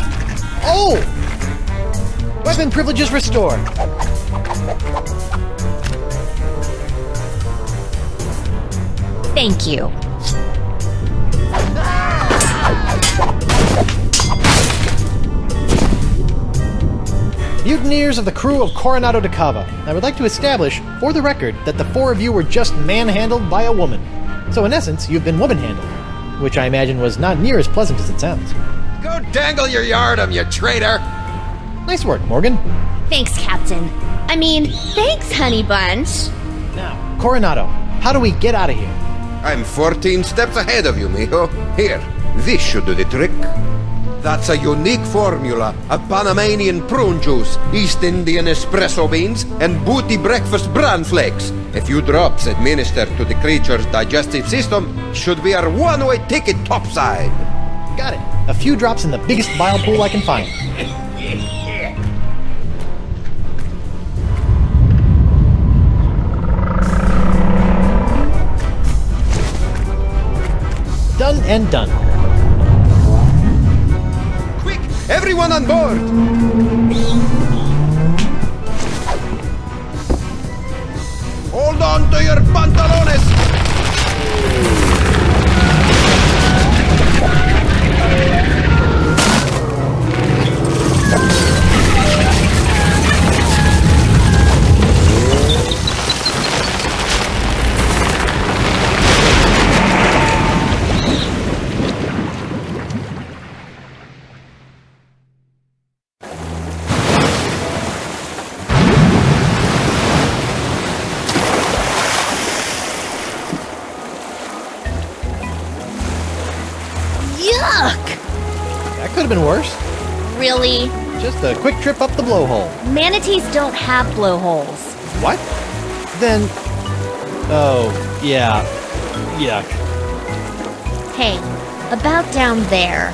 Oh! Weapon privileges restored. Thank you. Mutineers of the crew of Coronado de Cava. I would like to establish, for the record, that the 4 of you were just manhandled by a woman. So in essence, you've been woman-handled, which I imagine was not near as pleasant as it sounds. Go dangle your yardum, you traitor! Nice work, Morgan. Thanks, Captain. Thanks, Honey Bunch. Now, Coronado, how do we get out of here? I'm 14 steps ahead of you, mijo. Here, this should do the trick. That's a unique formula of Panamanian prune juice, East Indian espresso beans, and booty breakfast bran flakes. A few drops administered to the creature's digestive system should be our one-way ticket topside. Got it. A few drops in the biggest bile pool I can find. Done and done. Quick, everyone on board! Hold on to your pantalones! have been worse. Really? Just a quick trip up the blowhole. Manatees don't have blowholes. What? Then... Oh, yeah. Yuck. Hey, about down there.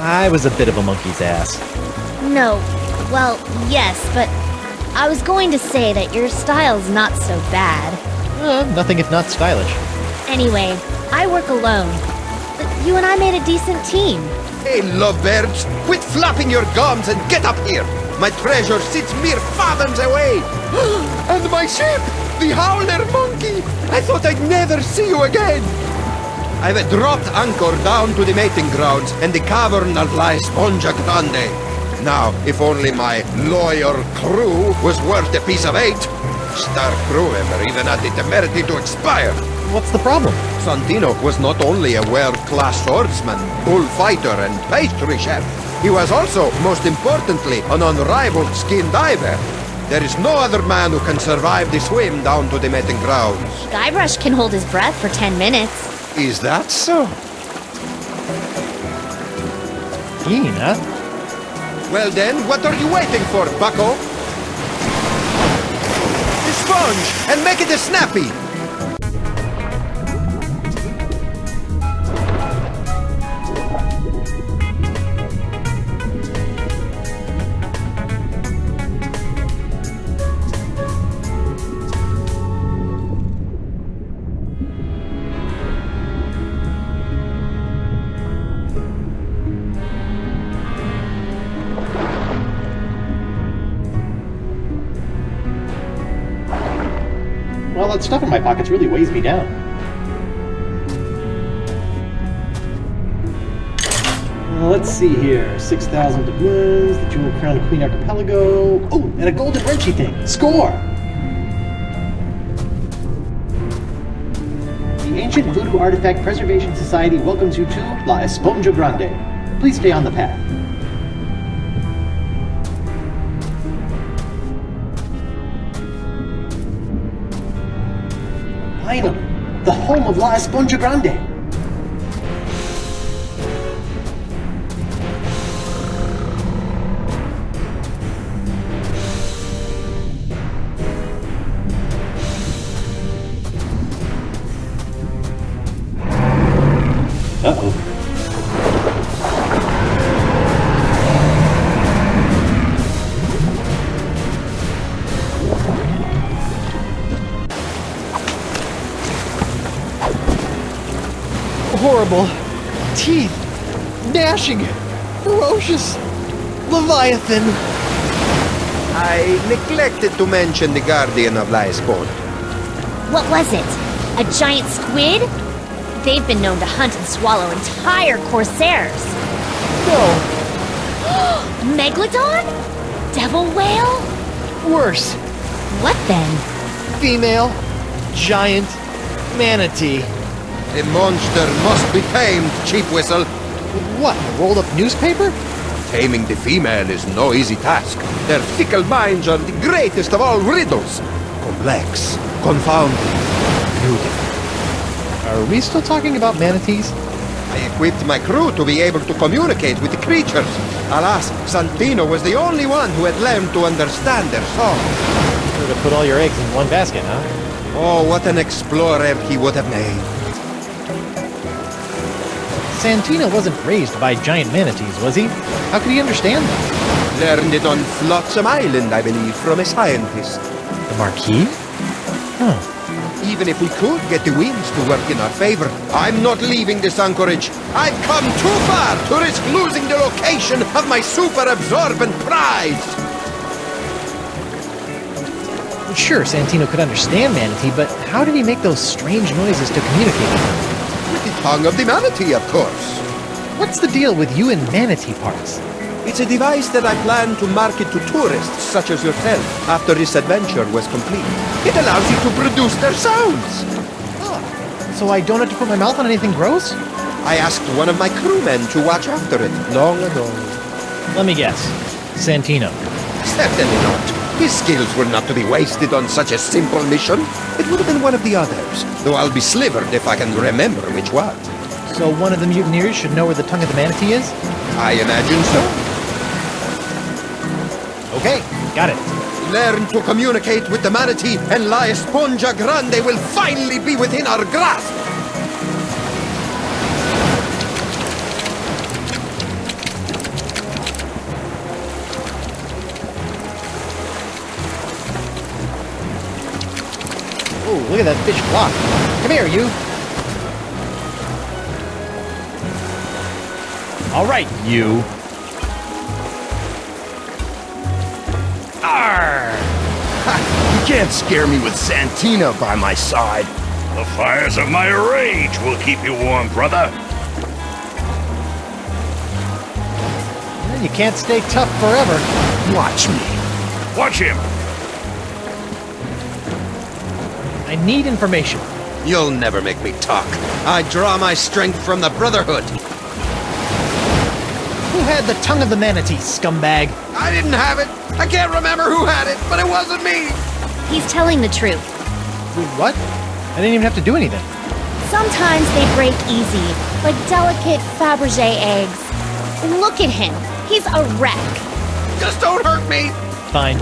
I was a bit of a monkey's ass. No, well, yes, but I was going to say that your style's not so bad. Nothing if not stylish. Anyway, I work alone. But you and I made a decent team. Hey, lovebirds, quit flapping your gums and get up here. My treasure sits mere fathoms away. And my ship, the Howler Monkey. I thought I'd never see you again. I've dropped anchor down to the mating grounds and the cavern of La Esponja Grande. Now, if only my loyal crew was worth a piece of 8. Star crew member even had the temerity to expire. What's the problem? Santino was not only a world-class swordsman, bullfighter, and pastry chef. He was also, most importantly, an unrivaled skin diver. There is no other man who can survive the swim down to the mating grounds. Guybrush can hold his breath for 10 minutes. Is that so? Keen, huh? Well then, what are you waiting for, bucko? The sponge, and make it a snappy! Well, that stuff in my pockets really weighs me down. Let's see here. 6,000 doubloons, the Jewel Crown of Queen Archipelago. Oh, and a golden wrenchy thing. Score! The Ancient Voodoo Artifact Preservation Society welcomes you to La Esponja Grande. Please stay on the path. Finally, the home of La Esponja Grande. Uh-oh. Horrible. Teeth. Gnashing. Ferocious. Leviathan. I neglected to mention the Guardian of La Esponja. What was it? A giant squid? They've been known to hunt and swallow entire corsairs. No. Megalodon? Devil whale? Worse. What then? Female. Giant. Manatee. The monster must be tamed, cheap whistle. What, a rolled up newspaper? Taming the female is no easy task. Their fickle minds are the greatest of all riddles. Complex, confounding, beautiful. Are we still talking about manatees? I equipped my crew to be able to communicate with the creatures. Alas, Santino was the only one who had learned to understand their song. Should have put all your eggs in one basket, huh? Oh, what an explorer he would have made. Santino wasn't raised by giant manatees, was he? How could he understand them? Learned it on Flotsam Island, I believe, from a scientist. The Marquis? Huh. Even if we could get the winds to work in our favor, I'm not leaving this anchorage. I've come too far to risk losing the location of my super absorbent prize. Sure, Santino could understand manatee, but how did he make those strange noises to communicate with them? With the tongue of the manatee, of course. What's the deal with you and manatee parts? It's a device that I plan to market to tourists such as yourself after this adventure was complete. It allows you to produce their sounds. So I don't have to put my mouth on anything gross? I asked one of my crewmen to watch after it long ago. Let me guess. Santino. Certainly not. His skills were not to be wasted on such a simple mission. It would have been one of the others, though I'll be slivered if I can remember which one. So one of the mutineers should know where the tongue of the manatee is? I imagine so. Okay, got it. Learn to communicate with the manatee, and La Esponja Grande will finally be within our grasp. Oh, look at that fish block. Come here, you. All right, you. Arr! Ha, you can't scare me with Santina by my side. The fires of my rage will keep you warm, brother. You can't stay tough forever. Watch me. Watch him. I need information. You'll never make me talk. I draw my strength from the Brotherhood. Who had the tongue of the manatee, scumbag? I didn't have it. I can't remember who had it, but it wasn't me. He's telling the truth. Wait, what? I didn't even have to do anything. Sometimes they break easy, like delicate Fabergé eggs. Look at him. He's a wreck. Just don't hurt me. Fine.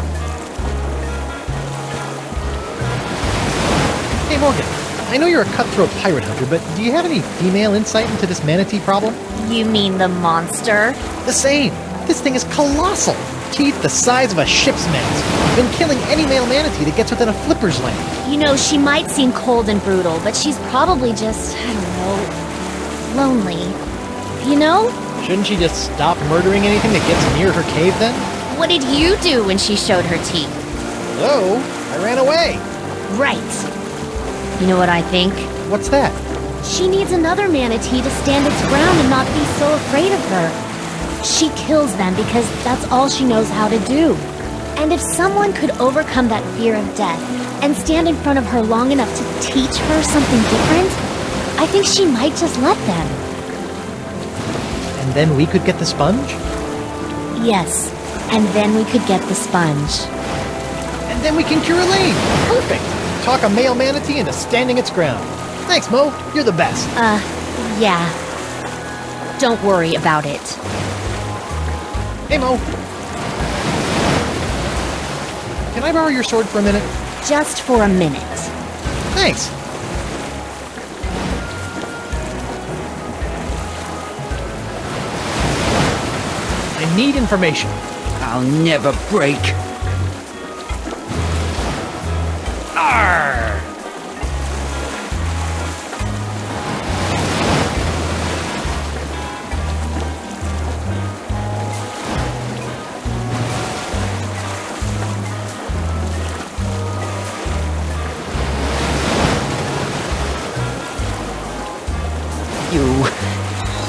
Hey, Morgan. I know you're a cutthroat pirate hunter, but do you have any female insight into this manatee problem? You mean the monster? The same. This thing is colossal. Teeth the size of a ship's mast. Been killing any male manatee that gets within a flipper's length. You know, she might seem cold and brutal, but she's probably just, I don't know, lonely. You know? Shouldn't she just stop murdering anything that gets near her cave then? What did you do when she showed her teeth? Hello? I ran away. Right. You know what I think? What's that? She needs another manatee to stand its ground and not be so afraid of her. She kills them because that's all she knows how to do. And if someone could overcome that fear of death and stand in front of her long enough to teach her something different, I think she might just let them. And then we could get the sponge? Yes, and then we could get the sponge. And then we can cure Elaine. Perfect. Talk a male manatee into standing its ground. Thanks, Mo. You're the best. Yeah. Don't worry about it. Hey, Mo. Can I borrow your sword for a minute? Just for a minute. Thanks. I need information. I'll never break. Arr!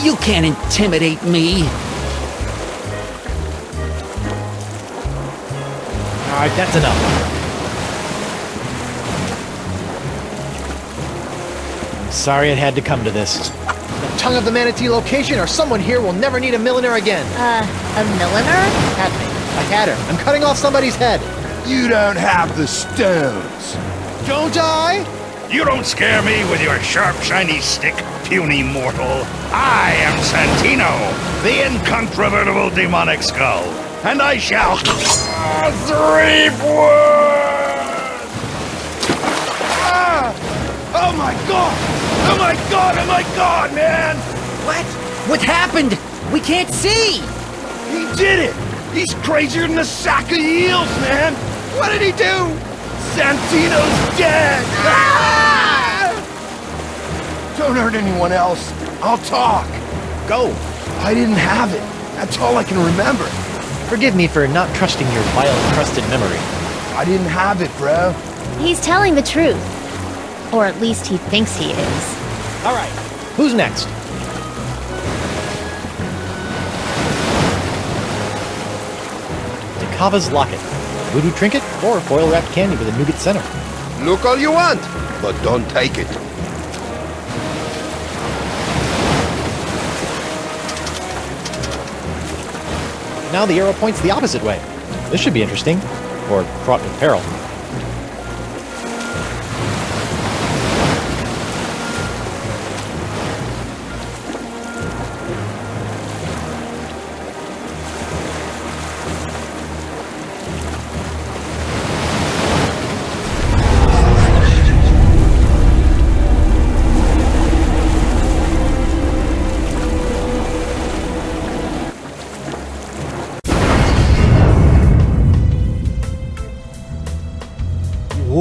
You can't intimidate me. All right, that's enough. Sorry it had to come to this. The tongue of the manatee location, or someone here will never need a milliner again. A milliner? Had me. I had her. I'm cutting off somebody's head. You don't have the stones. Don't I? You don't scare me with your sharp, shiny stick, puny mortal. I am Santino, the incontrovertible demonic skull, and I shall... 3 words! Ah! Oh my god! Oh my god! Oh my god, man! What? What happened? We can't see! He did it! He's crazier than a sack of eels, man! What did he do? Santino's dead! Ah! Don't hurt anyone else. I'll talk. Go. I didn't have it. That's all I can remember. Forgive me for not trusting your vile-crusted memory. I didn't have it, bro. He's telling the truth. Or at least he thinks he is. All right. Who's next? Dekava's locket. Voodoo trinket or foil-wrapped candy with a nougat center. Look all you want, but don't take it. Now the arrow points the opposite way. This should be interesting. Or fraught with peril.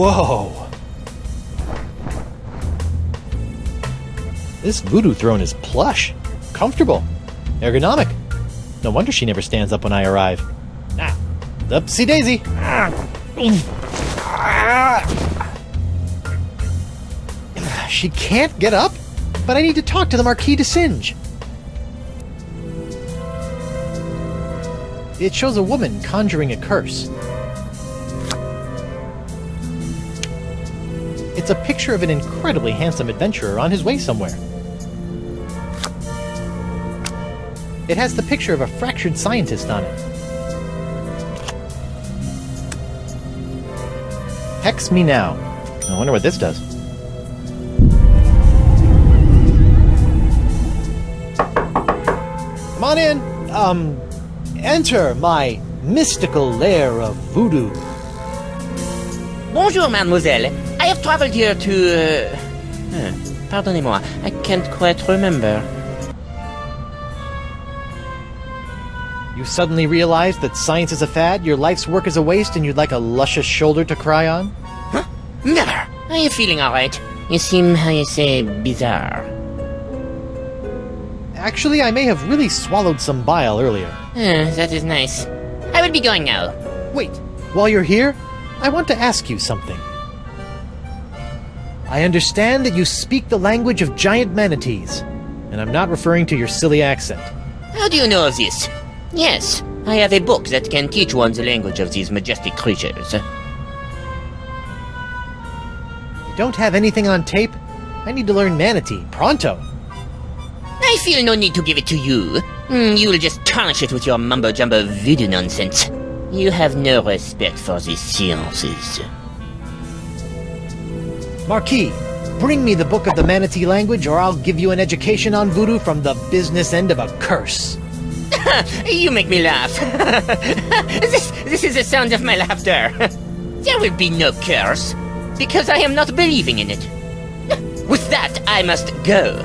Whoa! This voodoo throne is plush, comfortable, ergonomic. No wonder she never stands up when I arrive. Ah, upsie daisy! She can't get up? But I need to talk to the Marquis de Singe. It shows a woman conjuring a curse. It's a picture of an incredibly handsome adventurer on his way somewhere. It has the picture of a fractured scientist on it. Hex me now. I wonder what this does. Come on in. Enter my mystical lair of voodoo. Bonjour, mademoiselle. I have traveled here to... Pardonnez-moi, I can't quite remember. You suddenly realize that science is a fad, your life's work is a waste, and you'd like a luscious shoulder to cry on? Huh? Never. Are you feeling alright? You seem, how you say, bizarre. Actually, I may have really swallowed some bile earlier. That is nice. I will be going now. Wait, while you're here, I want to ask you something. I understand that you speak the language of giant manatees, and I'm not referring to your silly accent. How do you know of this? Yes, I have a book that can teach one the language of these majestic creatures. You don't have anything on tape? I need to learn manatee, pronto. I feel no need to give it to you. You will just tarnish it with your mumbo-jumbo voodoo nonsense. You have no respect for the sciences. Marquis, bring me the book of the manatee language, or I'll give you an education on voodoo from the business end of a curse. You make me laugh. This is the sound of my laughter. There will be no curse, because I am not believing in it. With that, I must go.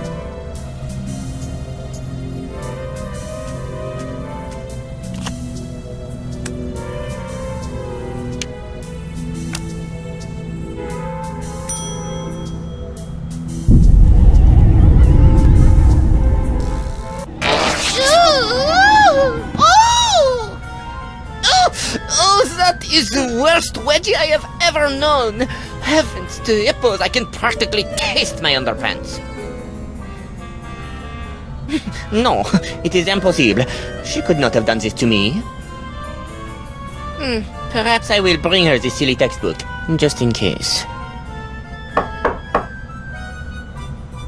That is the worst wedgie I have ever known. Heavens to hippos, I can practically taste my underpants. No, it is impossible. She could not have done this to me. Perhaps I will bring her the silly textbook, just in case.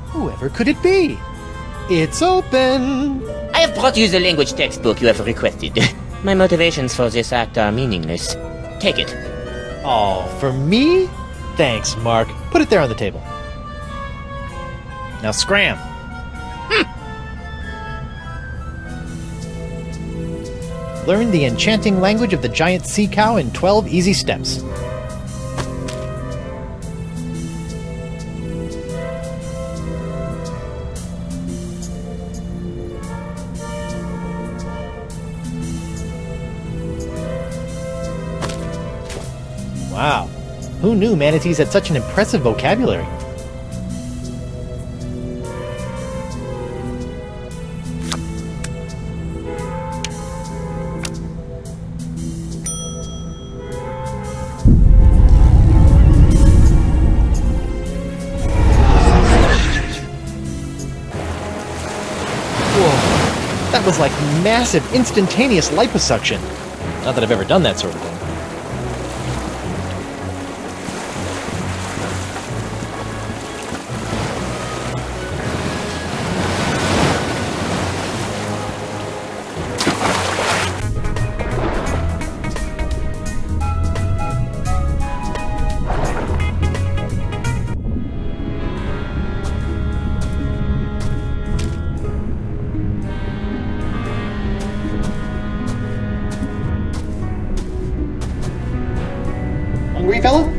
Whoever could it be? It's open! I have brought you the language textbook you have requested. My motivations for this act are meaningless. Take it. Oh, for me? Thanks, Mark. Put it there on the table. Now scram. Learn the enchanting language of the giant sea cow in 12 easy steps. Wow, who knew manatees had such an impressive vocabulary? Whoa, that was like massive instantaneous liposuction. Not that I've ever done that sort of thing. Hungry, fellow?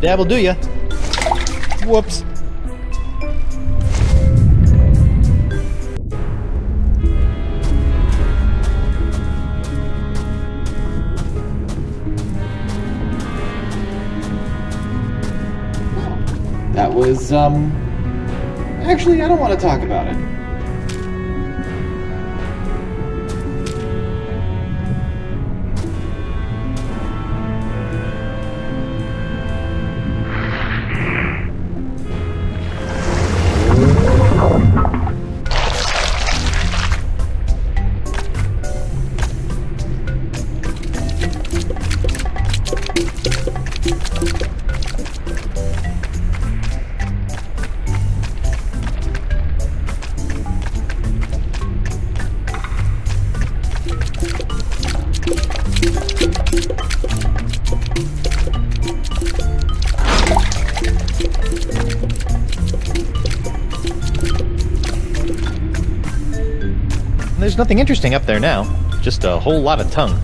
a dab will do ya. Whoops. That was, Actually, I don't want to talk about it. There's nothing interesting up there now. Just a whole lot of tongue.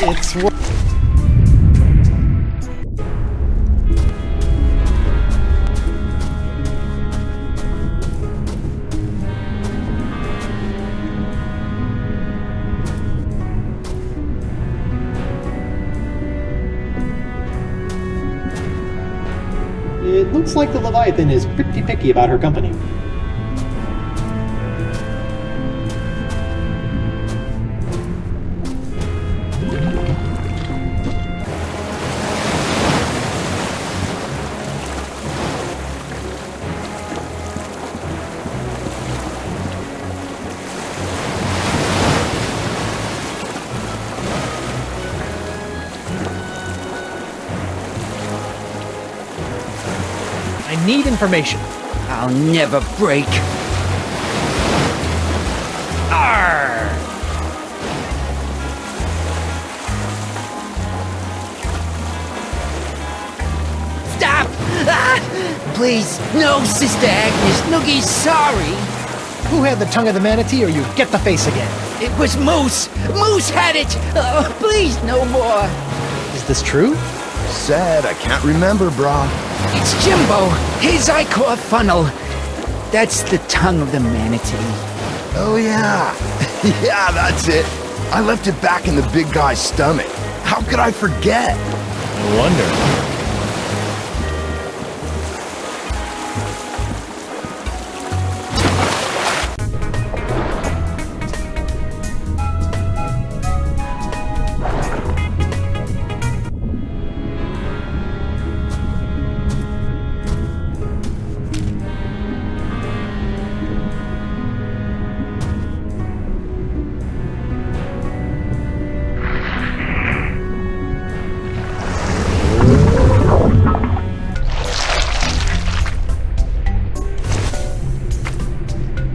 It's It looks like the Leviathan is pretty picky about her company. I need information. I'll never break. Arr! Stop! Ah! Please, no, Sister Agnes. Noogie's sorry. Who had the tongue of the manatee, or you get the face again? It was Moose. Moose had it. Please, no more. Is this true? Sad, I can't remember, brah. It's Jimbo. His ichor funnel. That's the tongue of the manatee. Oh, yeah. Yeah, that's it. I left it back in the big guy's stomach. How could I forget? No wonder.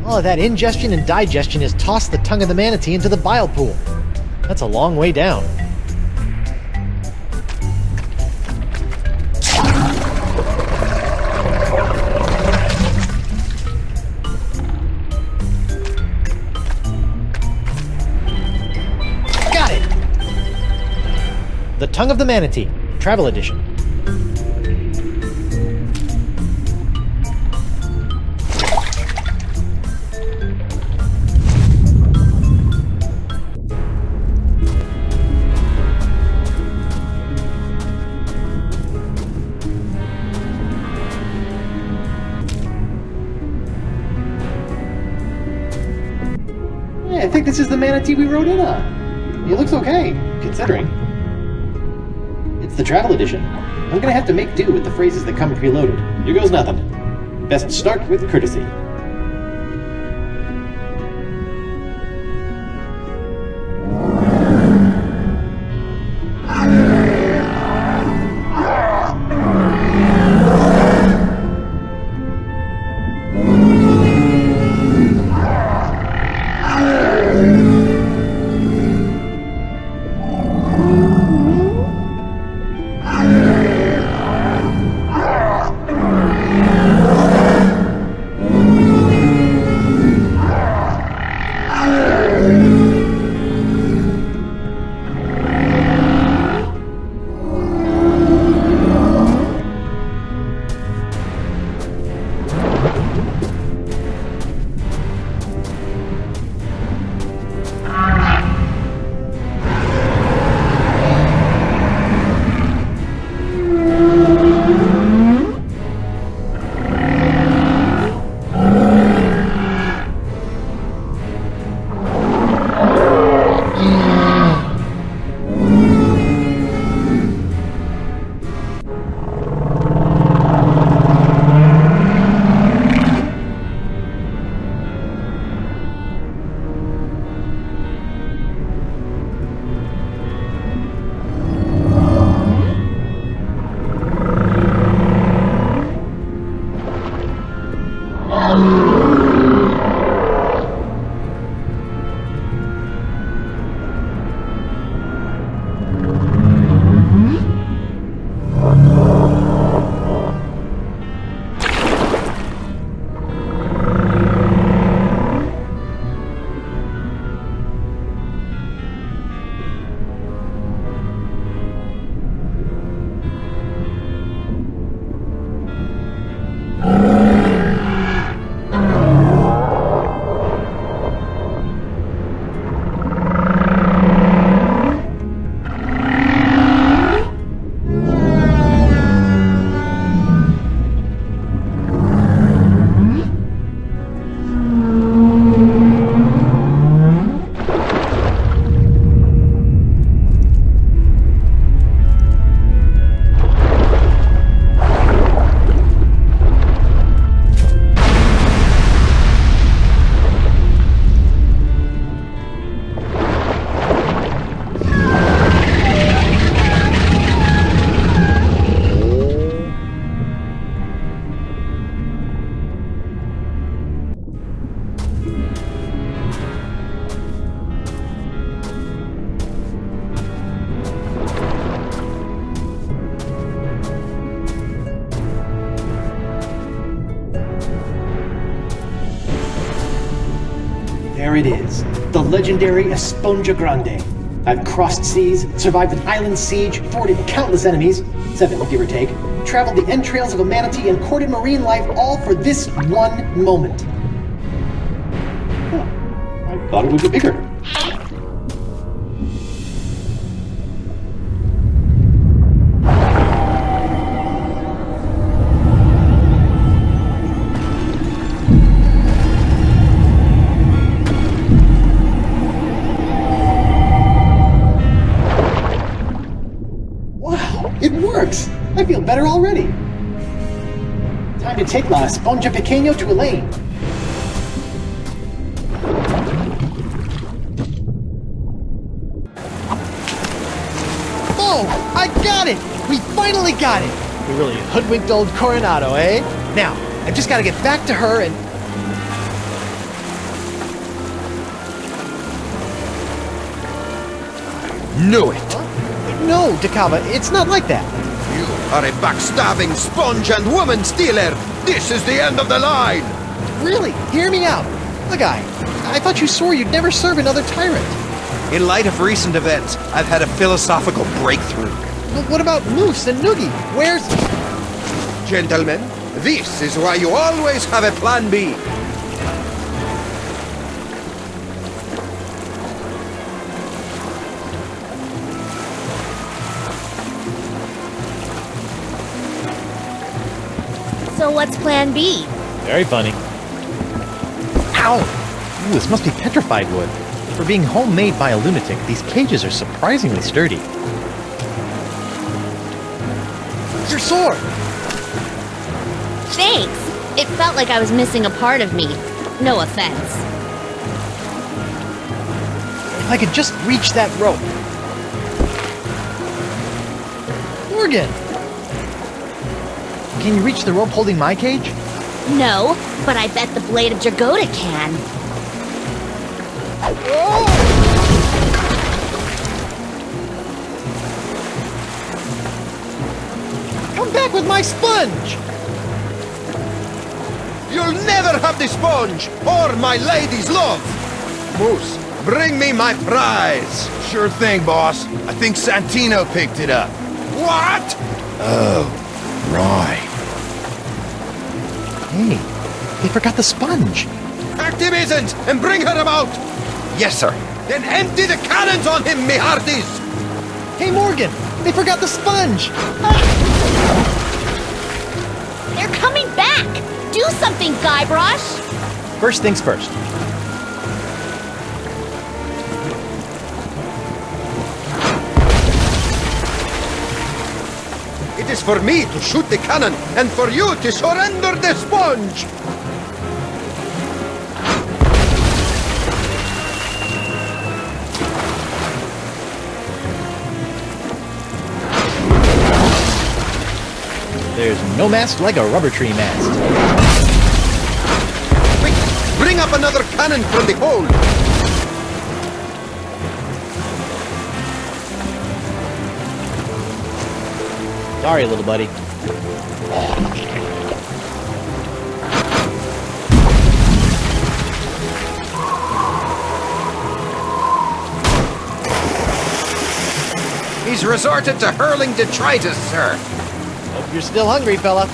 All of that ingestion and digestion has tossed the tongue of the manatee into the bile pool. That's a long way down. Got it! The Tongue of the Manatee, Travel Edition. I think this is the manatee we rode in on. It looks okay, considering. It's the travel edition. I'm gonna have to make do with the phrases that come preloaded. Here goes nothing. Best start with courtesy. there it is. The legendary Esponja Grande. I've crossed seas, survived an island siege, thwarted countless enemies, 7 give or take, traveled the entrails of a manatee, and courted marine life, all for this one moment. Huh. I thought it would be bigger. It works! I feel better already. Time to take La Esponja Pequeño to Elaine. Oh, I got it! We finally got it! We really hoodwinked old Coronado, eh? Now, I've just got to get back to her and... Knew it! No, Decava, it's not like that. You are a backstabbing sponge and woman stealer! This is the end of the line! Really, hear me out. Look, I thought you swore you'd never serve another tyrant. In light of recent events, I've had a philosophical breakthrough. But what about Moose and Noogie? Where's... Gentlemen, this is why you always have a plan B. So what's plan B? Very funny. Ow! Ooh, this must be petrified wood. For being homemade by a lunatic, these cages are surprisingly sturdy. Your sword! Thanks! It felt like I was missing a part of me. No offense. If I could just reach that rope. Morgan! Can you reach the rope holding my cage? No, but I bet the blade of Jagoda can. Come back with my sponge! You'll never have the sponge, or my lady's love! Moose, bring me my prize! Sure thing, boss. I think Santino picked it up. What? Oh, right. Hey, they forgot the sponge. Pack the misons and bring her about! Yes, sir. Then empty the cannons on him, me hearties! Hey, Morgan, they forgot the sponge. They're coming back! Do something, Guybrush! First things first. It is for me to shoot the cannon, and for you to surrender the sponge! There's no mast like a rubber tree mast. Quick, bring up another cannon from the hold! Sorry, little buddy. He's resorted to hurling detritus, sir. Hope you're still hungry, fella.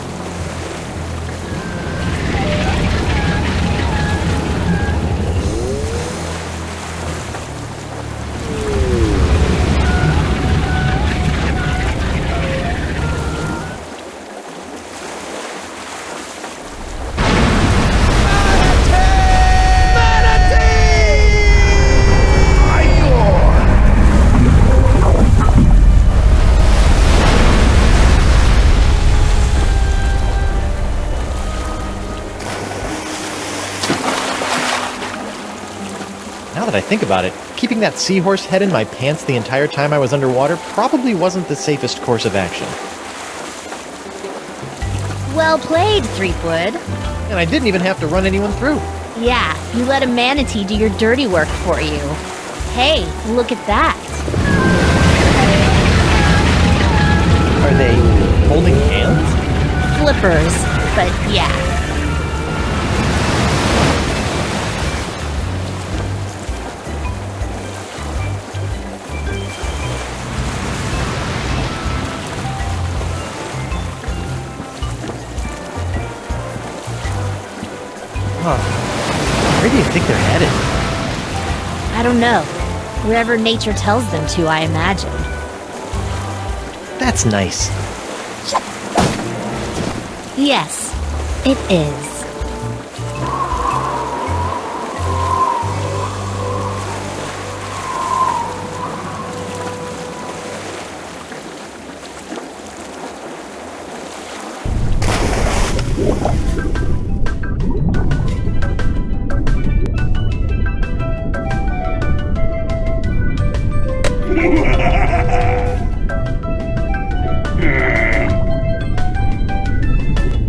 Now that I think about it, keeping that seahorse head in my pants the entire time I was underwater probably wasn't the safest course of action. Well played, Threepwood. And I didn't even have to run anyone through. Yeah, you let a manatee do your dirty work for you. Hey, look at that. Are they holding hands? Flippers, but yeah. Where do you think they're headed? I don't know. Wherever nature tells them to, I imagine. That's nice. Yes, it is.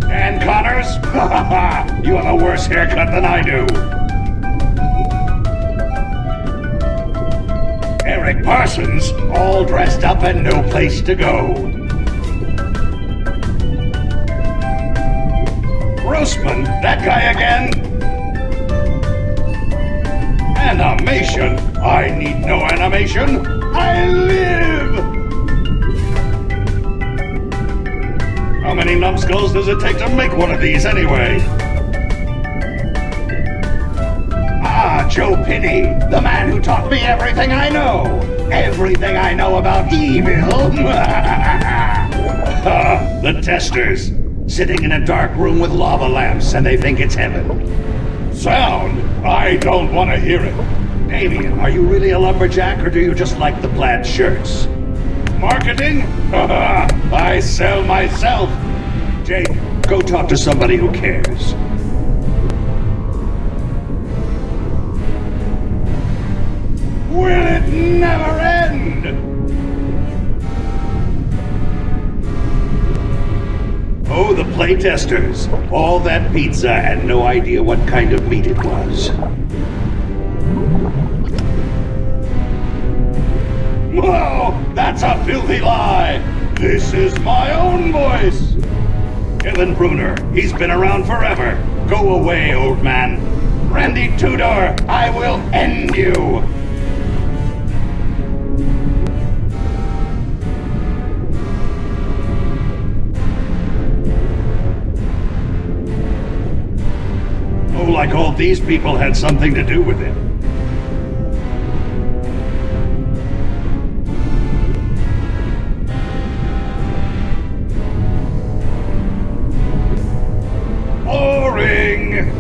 Dan Connors? You have a worse haircut than I do. Eric Parsons, all dressed up and no place to go. Grossman, that guy again? Animation? I need no animation. I live! How many numbskulls does it take to make one of these anyway? Ah, Joe Pinney, the man who taught me everything I know. Everything I know about evil. The testers, sitting in a dark room with lava lamps, and they think it's heaven. Sound? I don't want to hear it. Damien, are you really a lumberjack, or do you just like the plaid shirts? Marketing? I sell myself. Jake, go talk to somebody who cares. Will it never end? Oh, the playtesters. All that pizza and no idea what kind of meat it was. Whoa, that's a filthy lie! This is my own voice! Kevin Bruner, he's been around forever. Go away, old man. Randy Tudor, I will end you! Oh, like all these people had something to do with it. Boring!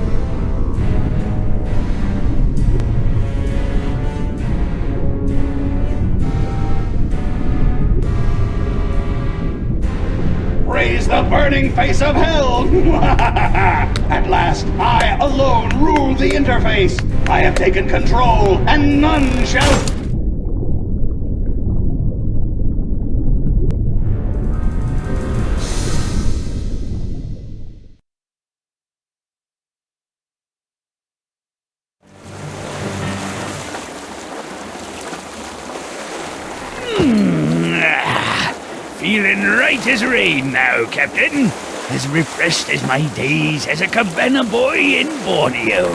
Raise the burning face of hell! At last, I alone rule the interface! I have taken control, and none shall... Feeling right as rain now, Captain. As refreshed as my days as a cabana boy in Borneo.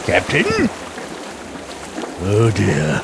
Captain? Oh dear.